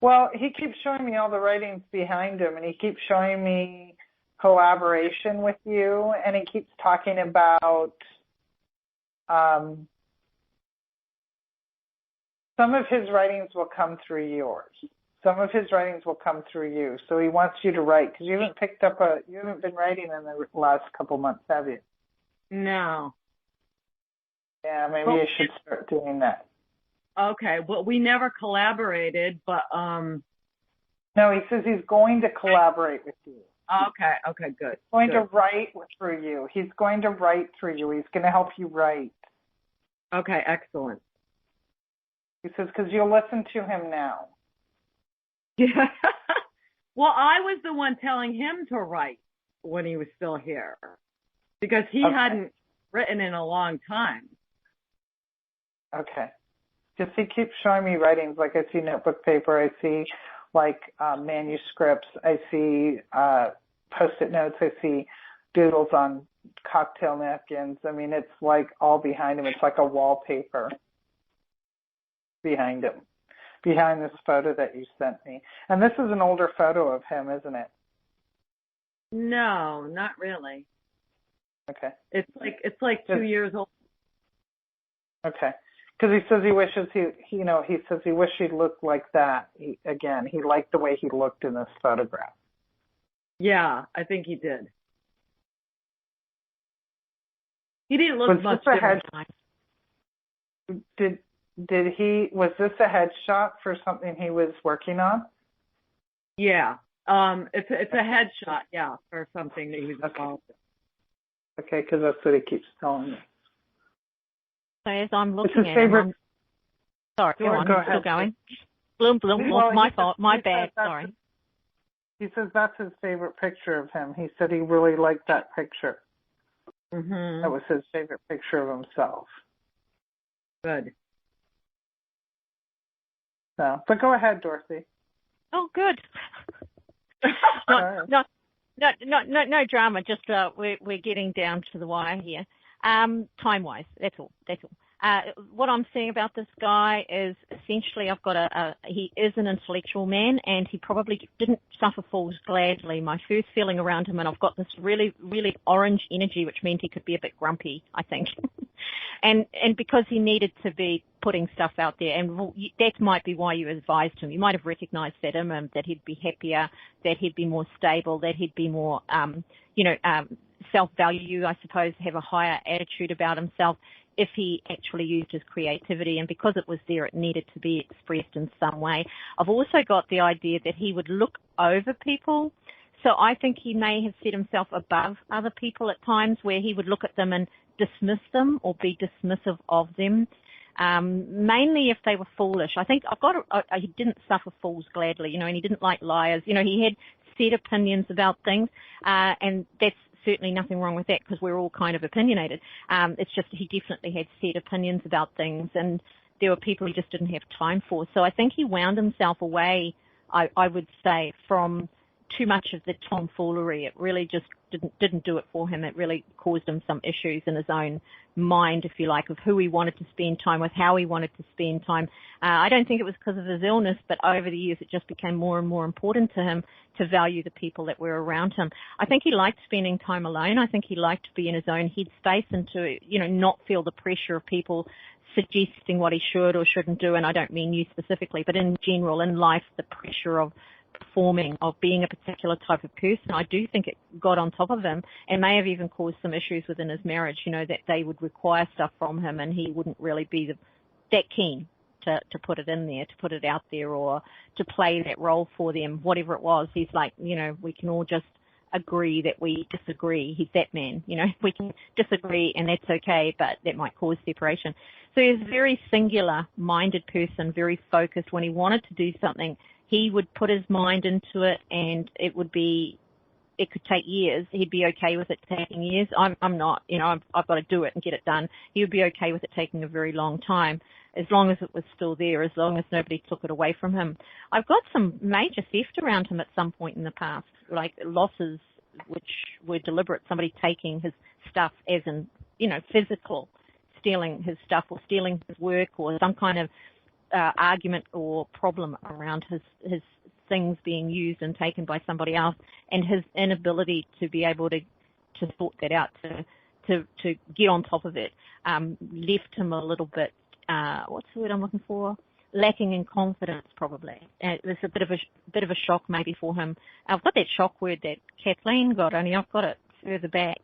B: Well, he keeps showing me all the writings behind him, and he keeps showing me collaboration with you, and he keeps talking about some of his writings will come through yours. Some of his writings will come through you. So he wants you to write, because you haven't been writing in the last couple months, have you?
D: No.
B: Yeah, maybe you should start doing that.
D: Okay. Well, we never collaborated, but
B: No, he says he's going to collaborate with you.
D: Okay. Okay. Good.
B: He's going to write through you. He's going to write through you. He's going to help you write.
D: Okay. Excellent.
B: He says because you'll listen to him now.
D: Yeah. Well, I was the one telling him to write when he was still here, because he hadn't written in a long time.
B: Okay. Just he keeps showing me writings. Like I see notebook paper. I see like manuscripts. I see Post-it notes. I see doodles on cocktail napkins. I mean, it's like all behind him. It's like a wallpaper behind him, behind this photo that you sent me. And this is an older photo of him, isn't it?
D: No, not really.
B: Okay.
D: It's like 2 years old.
B: Okay. Because he says he wishes he says he wished he looked like that. He liked the way he looked in this photograph.
D: Yeah, I think he did. He didn't look much different.
B: Was this a headshot for something he was working on?
D: Yeah. It's a headshot, yeah, for something that he was involved in.
B: Okay, because that's what he keeps telling me.
A: So as I'm looking at him, sorry, go on, still going. Bloom,
B: Well,
A: my fault, my bad, sorry.
B: He says that's his favorite picture of him. He said he really liked that picture.
D: Mm-hmm.
B: That was his favorite picture of himself.
D: Good.
B: So, but go ahead, Dorothy.
A: Oh, good. No drama. Just we're getting down to the wire here. Time-wise, that's all. What I'm seeing about this guy is essentially he is an intellectual man, and he probably didn't suffer fools gladly. My first feeling around him, and I've got this really, really orange energy, which means he could be a bit grumpy, I think. and because he needed to be putting stuff out there, and that might be why you advised him. You might have recognized that in him, that he'd be happier, that he'd be more stable, that he'd be more, self-value, I suppose, have a higher attitude about himself if he actually used his creativity. And because it was there, it needed to be expressed in some way. I've also got the idea that he would look over people. So I think he may have set himself above other people at times, where he would look at them and dismiss them or be dismissive of them. Mainly if they were foolish. I think he didn't suffer fools gladly, and he didn't like liars. He had set opinions about things, and that's certainly nothing wrong with that, because we're all kind of opinionated. It's just he definitely had set opinions about things, and there were people he just didn't have time for. So I think he wound himself away, I would say, from too much of the tomfoolery. It really just didn't do it for him. It really caused him some issues in his own mind, if you like, of who he wanted to spend time with, how he wanted to spend time. I don't think it was because of his illness, but over the years it just became more and more important to him to value the people that were around him. I think he liked spending time alone. I think he liked to be in his own headspace and to, not feel the pressure of people suggesting what he should or shouldn't do. And I don't mean you specifically, but in general, in life, the pressure of performing, of being a particular type of person, I do think it got on top of him and may have even caused some issues within his marriage, that they would require stuff from him and he wouldn't really be that keen to put it in there, to put it out there, or to play that role for them, whatever it was. He's like, we can all just agree that we disagree. He's that man, we can disagree and that's okay, but that might cause separation. So he's a very singular-minded person, very focused. When he wanted to do something, he would put his mind into it, and it could take years. He'd be okay with it taking years. I'm not, I've got to do it and get it done. He would be okay with it taking a very long time, as long as it was still there, as long as nobody took it away from him. I've got some major theft around him at some point in the past, like losses which were deliberate, somebody taking his stuff as in, physical, stealing his stuff or stealing his work, or some kind of argument or problem around his things being used and taken by somebody else, and his inability to be able to sort that out, to get on top of it, left him a little bit, what's the word I'm looking for? lacking in confidence probably. It was a bit of a shock maybe for him. I've got that shock word that Kathleen got, only I've got it further back,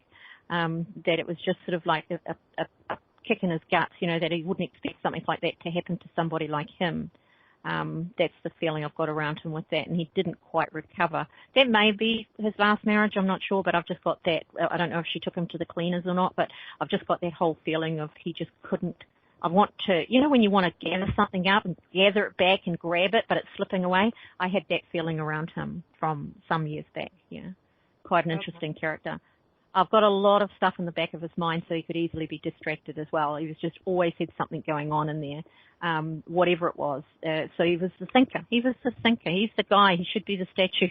A: that it was just sort of like a kick in his guts, that he wouldn't expect something like that to happen to somebody like him. That's the feeling I've got around him with that, and he didn't quite recover. That may be his last marriage, I'm not sure, but I've just got that. I don't know if she took him to the cleaners or not, but I've just got that whole feeling of he just couldn't. I want to, when you want to gather something up and gather it back and grab it, but it's slipping away. I had that feeling around him from some years back, Quite an interesting character. I've got a lot of stuff in the back of his mind, so he could easily be distracted as well. He was just always had something going on in there, whatever it was. So he was the thinker. He's the guy. He should be the statue.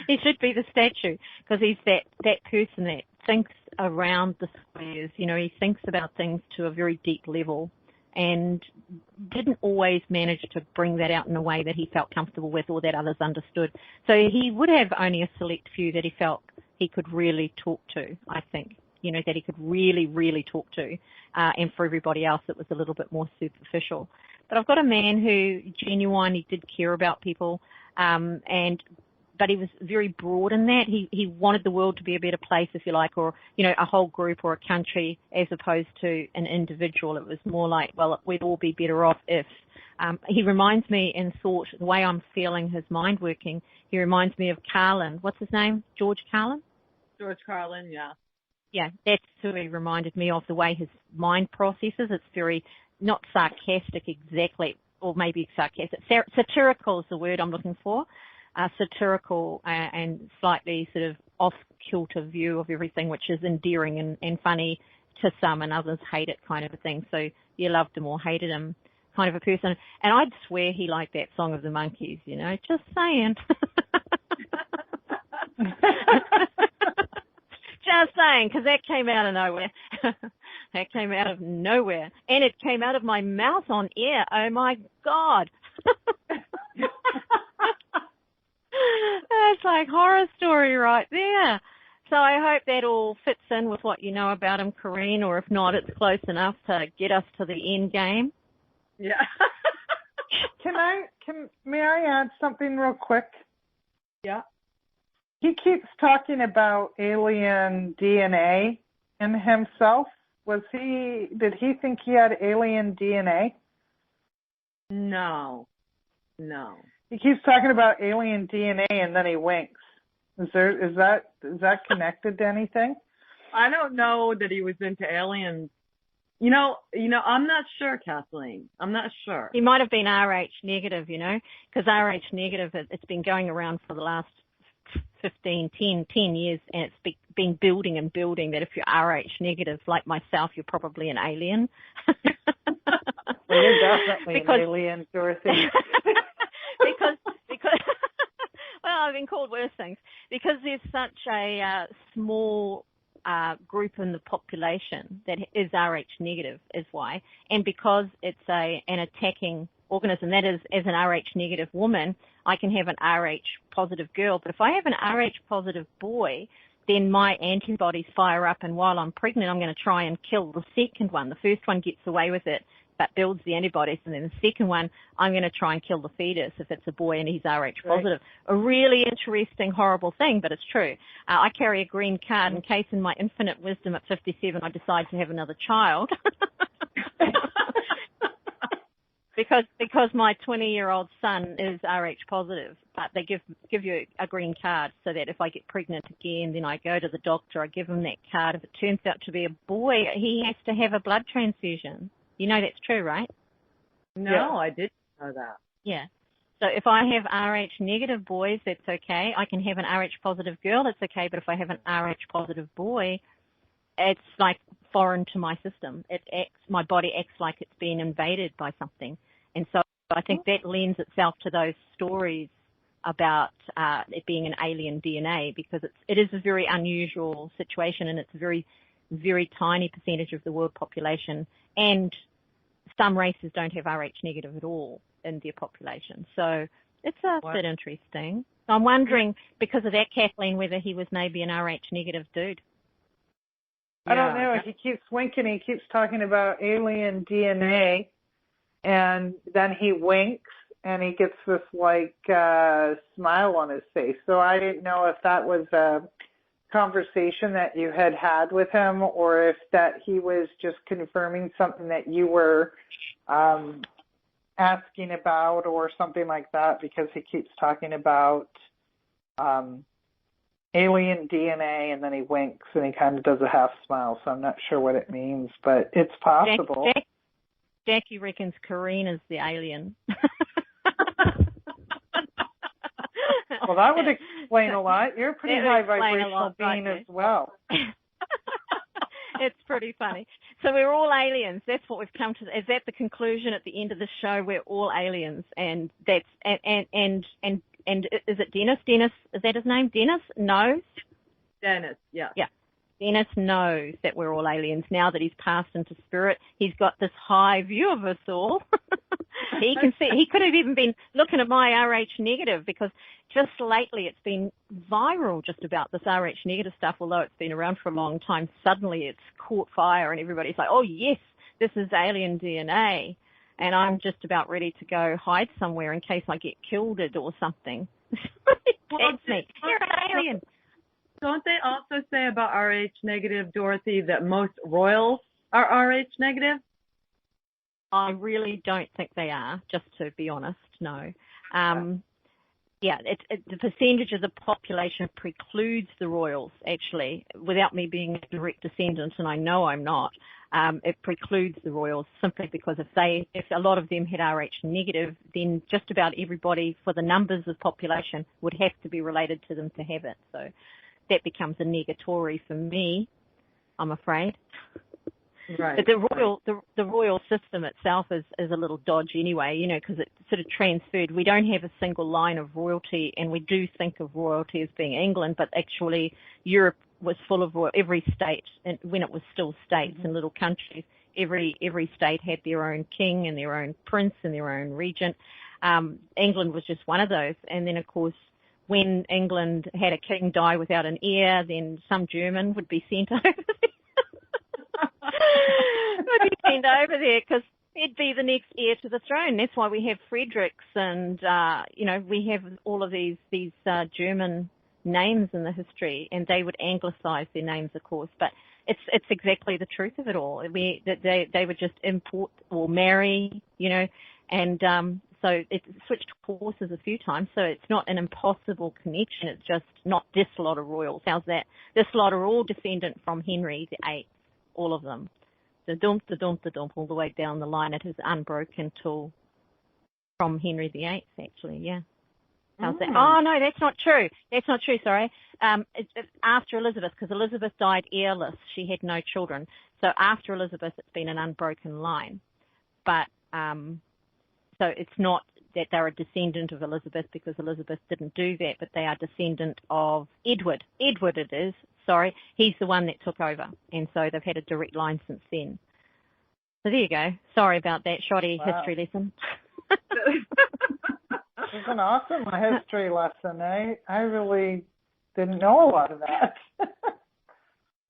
A: He should be the statue because he's that person that thinks around the squares. He thinks about things to a very deep level and didn't always manage to bring that out in a way that he felt comfortable with or that others understood. So he would have only a select few that he felt he could really talk to, I think, that he could really, really talk to. And for everybody else, it was a little bit more superficial. But I've got a man who genuinely did care about people, but he was very broad in that. He wanted the world to be a better place, if you like, or, a whole group or a country as opposed to an individual. It was more like, well, we'd all be better off if. He reminds me in thought, the way I'm feeling his mind working, he reminds me of Carlin. What's his name? George Carlin?
D: George Carlin, yeah.
A: Yeah, that's who he reminded me of, the way his mind processes. It's very, not sarcastic exactly, or maybe sarcastic. Satirical is the word I'm looking for. Satirical and slightly sort of off-kilter view of everything, which is endearing and funny to some, and others hate it kind of a thing. So you loved him or hated him kind of a person. And I'd swear he liked that Song of the Monkeys, just saying. Just saying, because that came out of nowhere. That came out of nowhere. And it came out of my mouth on air. Oh, my God. That's like horror story right there. So I hope that all fits in with what you know about him, Corrine, or if not, it's close enough to get us to the end game.
D: Yeah.
B: May I add something real quick?
D: Yeah.
B: He keeps talking about alien DNA in himself. Did he think he had alien DNA?
D: No.
B: He keeps talking about alien DNA and then he winks. Is that connected to anything?
D: I don't know that he was into aliens. I'm not sure, Kathleen. I'm not sure.
A: He might have been RH negative, because RH negative, it's been going around for the last 10 years, and it's been building and building that if you're RH negative, like myself, you're probably an alien.
B: Well, you're definitely an alien, Dorothy.
A: because well, I've been called worse things. Because there's such a small group in the population that is RH negative is why. And because it's an attacking organism, that is, as an RH negative woman, I can have an RH positive girl. But if I have an RH positive boy, then my antibodies fire up, and while I'm pregnant, I'm going to try and kill the second one. The first one gets away with it, but builds the antibodies, and then the second one, I'm going to try and kill the fetus if it's a boy and he's RH positive. Right. A really interesting, horrible thing, but it's true. I carry a green card in case in my infinite wisdom at 57 I decide to have another child. Because my 20-year-old son is RH positive, but they give you a green card so that if I get pregnant again, then I go to the doctor, I give him that card. If it turns out to be a boy, he has to have a blood transfusion. You know that's true, right?
D: No, yeah. I didn't know that.
A: Yeah. So if I have RH negative boys, that's okay. I can have an RH positive girl, that's okay. But if I have an RH positive boy, it's like foreign to my system. My body acts like it's been invaded by something. And so I think that lends itself to those stories about it being an alien DNA, because it is a very unusual situation, and it's a very, very tiny percentage of the world population. And some races don't have RH negative at all in their population. So it's a bit interesting. So I'm wondering, because of that, Kathleen, whether he was maybe an RH negative dude.
B: I don't know. He keeps winking. He keeps talking about alien DNA. and then he winks and he gets this like smile on his face. So I didn't know if that was a conversation that you had with him, or if that he was just confirming something that you were asking about or something like that, because he keeps talking about alien DNA, and then he winks and he kind of does a half smile. So I'm not sure what it means, but it's possible.
A: Jackie reckons Karina's the alien.
B: Well, that would explain a lot. You're a pretty high vibrational being as well.
A: It's pretty funny. So we're all aliens. That's what we've come to. Is that the conclusion at the end of the show? We're all aliens, and that's and is it Dennis? Dennis, is that his name? Dennis knows.
D: Dennis, yeah.
A: Yeah. Dennis knows that we're all aliens now that he's passed into spirit. He's got this high view of us all. He can see. He could have even been looking at my RH negative, because just lately it's been viral just about this RH negative stuff, although it's been around for a long time. Suddenly it's caught fire and everybody's like, oh yes, this is alien DNA. And I'm just about ready to go hide somewhere in case I get killed or something. That's me. You're an alien.
D: Don't they also say about RH negative, Dorothy, that most royals are RH negative?
A: I really don't think they are, just to be honest, no. Yeah, the percentage of the population precludes the royals, actually, without me being a direct descendant, and I know I'm not. It precludes the royals simply because if a lot of them had RH negative, then just about everybody for the numbers of population would have to be related to them to have it. So that becomes a negatory for me, I'm afraid.
D: Right.
A: But the royal system itself is a little dodgy anyway, because it sort of transferred. We don't have a single line of royalty, and we do think of royalty as being England, but actually Europe was full of every state, and when it was still states and little countries, every state had their own king and their own prince and their own regent. England was just one of those, and then of course, when England had a king die without an heir, then some German would be sent over there. Would be sent over there because he'd be the next heir to the throne. That's why we have Fredericks and, we have all of these German names in the history, and they would anglicize their names, of course. But it's exactly the truth of it all. They would just import or marry, and so it switched horses a few times. So it's not an impossible connection. It's just not this lot of royals. How's that? This lot are all descendant from Henry VIII, all of them. The dump, all the way down the line. It is unbroken till from Henry VIII, actually, yeah. How's that? Oh, no, that's not true. That's not true, sorry. It's after Elizabeth, because Elizabeth died heirless. She had no children. So after Elizabeth, it's been an unbroken line. But so it's not that they're a descendant of Elizabeth, because Elizabeth didn't do that, but they are descendant of Edward. Edward it is. Sorry, he's the one that took over, and so they've had a direct line since then. So there you go. Sorry about that shoddy history lesson.
B: It was an awesome history lesson. I really didn't know a lot of that.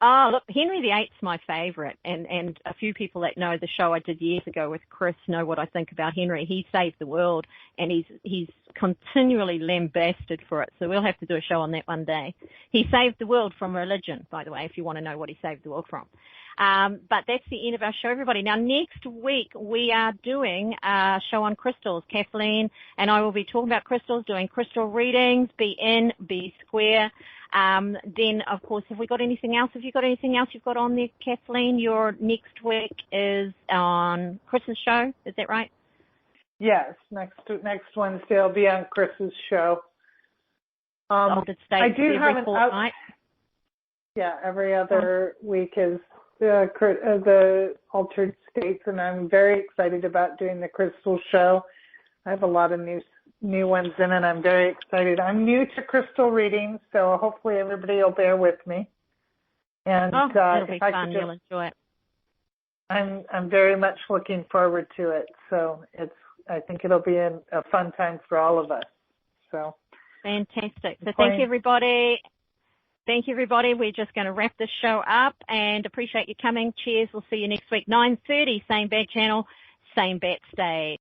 A: Oh, look, Henry VIII's my favourite, and a few people that know the show I did years ago with Chris know what I think about Henry. He saved the world, and he's continually lambasted for it, so we'll have to do a show on that one day. He saved the world from religion, by the way, if you want to know what he saved the world from. But that's the end of our show, everybody. Now, next week, we are doing a show on crystals. Kathleen and I will be talking about crystals, doing crystal readings, be in, be square. Then, of course, have we got anything else? Have you got anything else you've got on there, Kathleen? Your next week is on Chris's show. Is that right?
B: Yes, next Wednesday I'll be on Chris's show. I do have an fortnight. Yeah, every other week is the altered states, and I'm very excited about doing the crystal show. I have a lot of new ones in, and I'm very excited. I'm new to crystal reading, so hopefully everybody will bear with me. And
A: it'll be fun. You'll enjoy it.
B: I'm very much looking forward to it. So I think it'll be a fun time for all of us. So
A: fantastic. So thank you, everybody. Thank you, everybody. We're just going to wrap this show up and appreciate you coming. Cheers. We'll see you next week, 9:30, same bad channel, same bet state,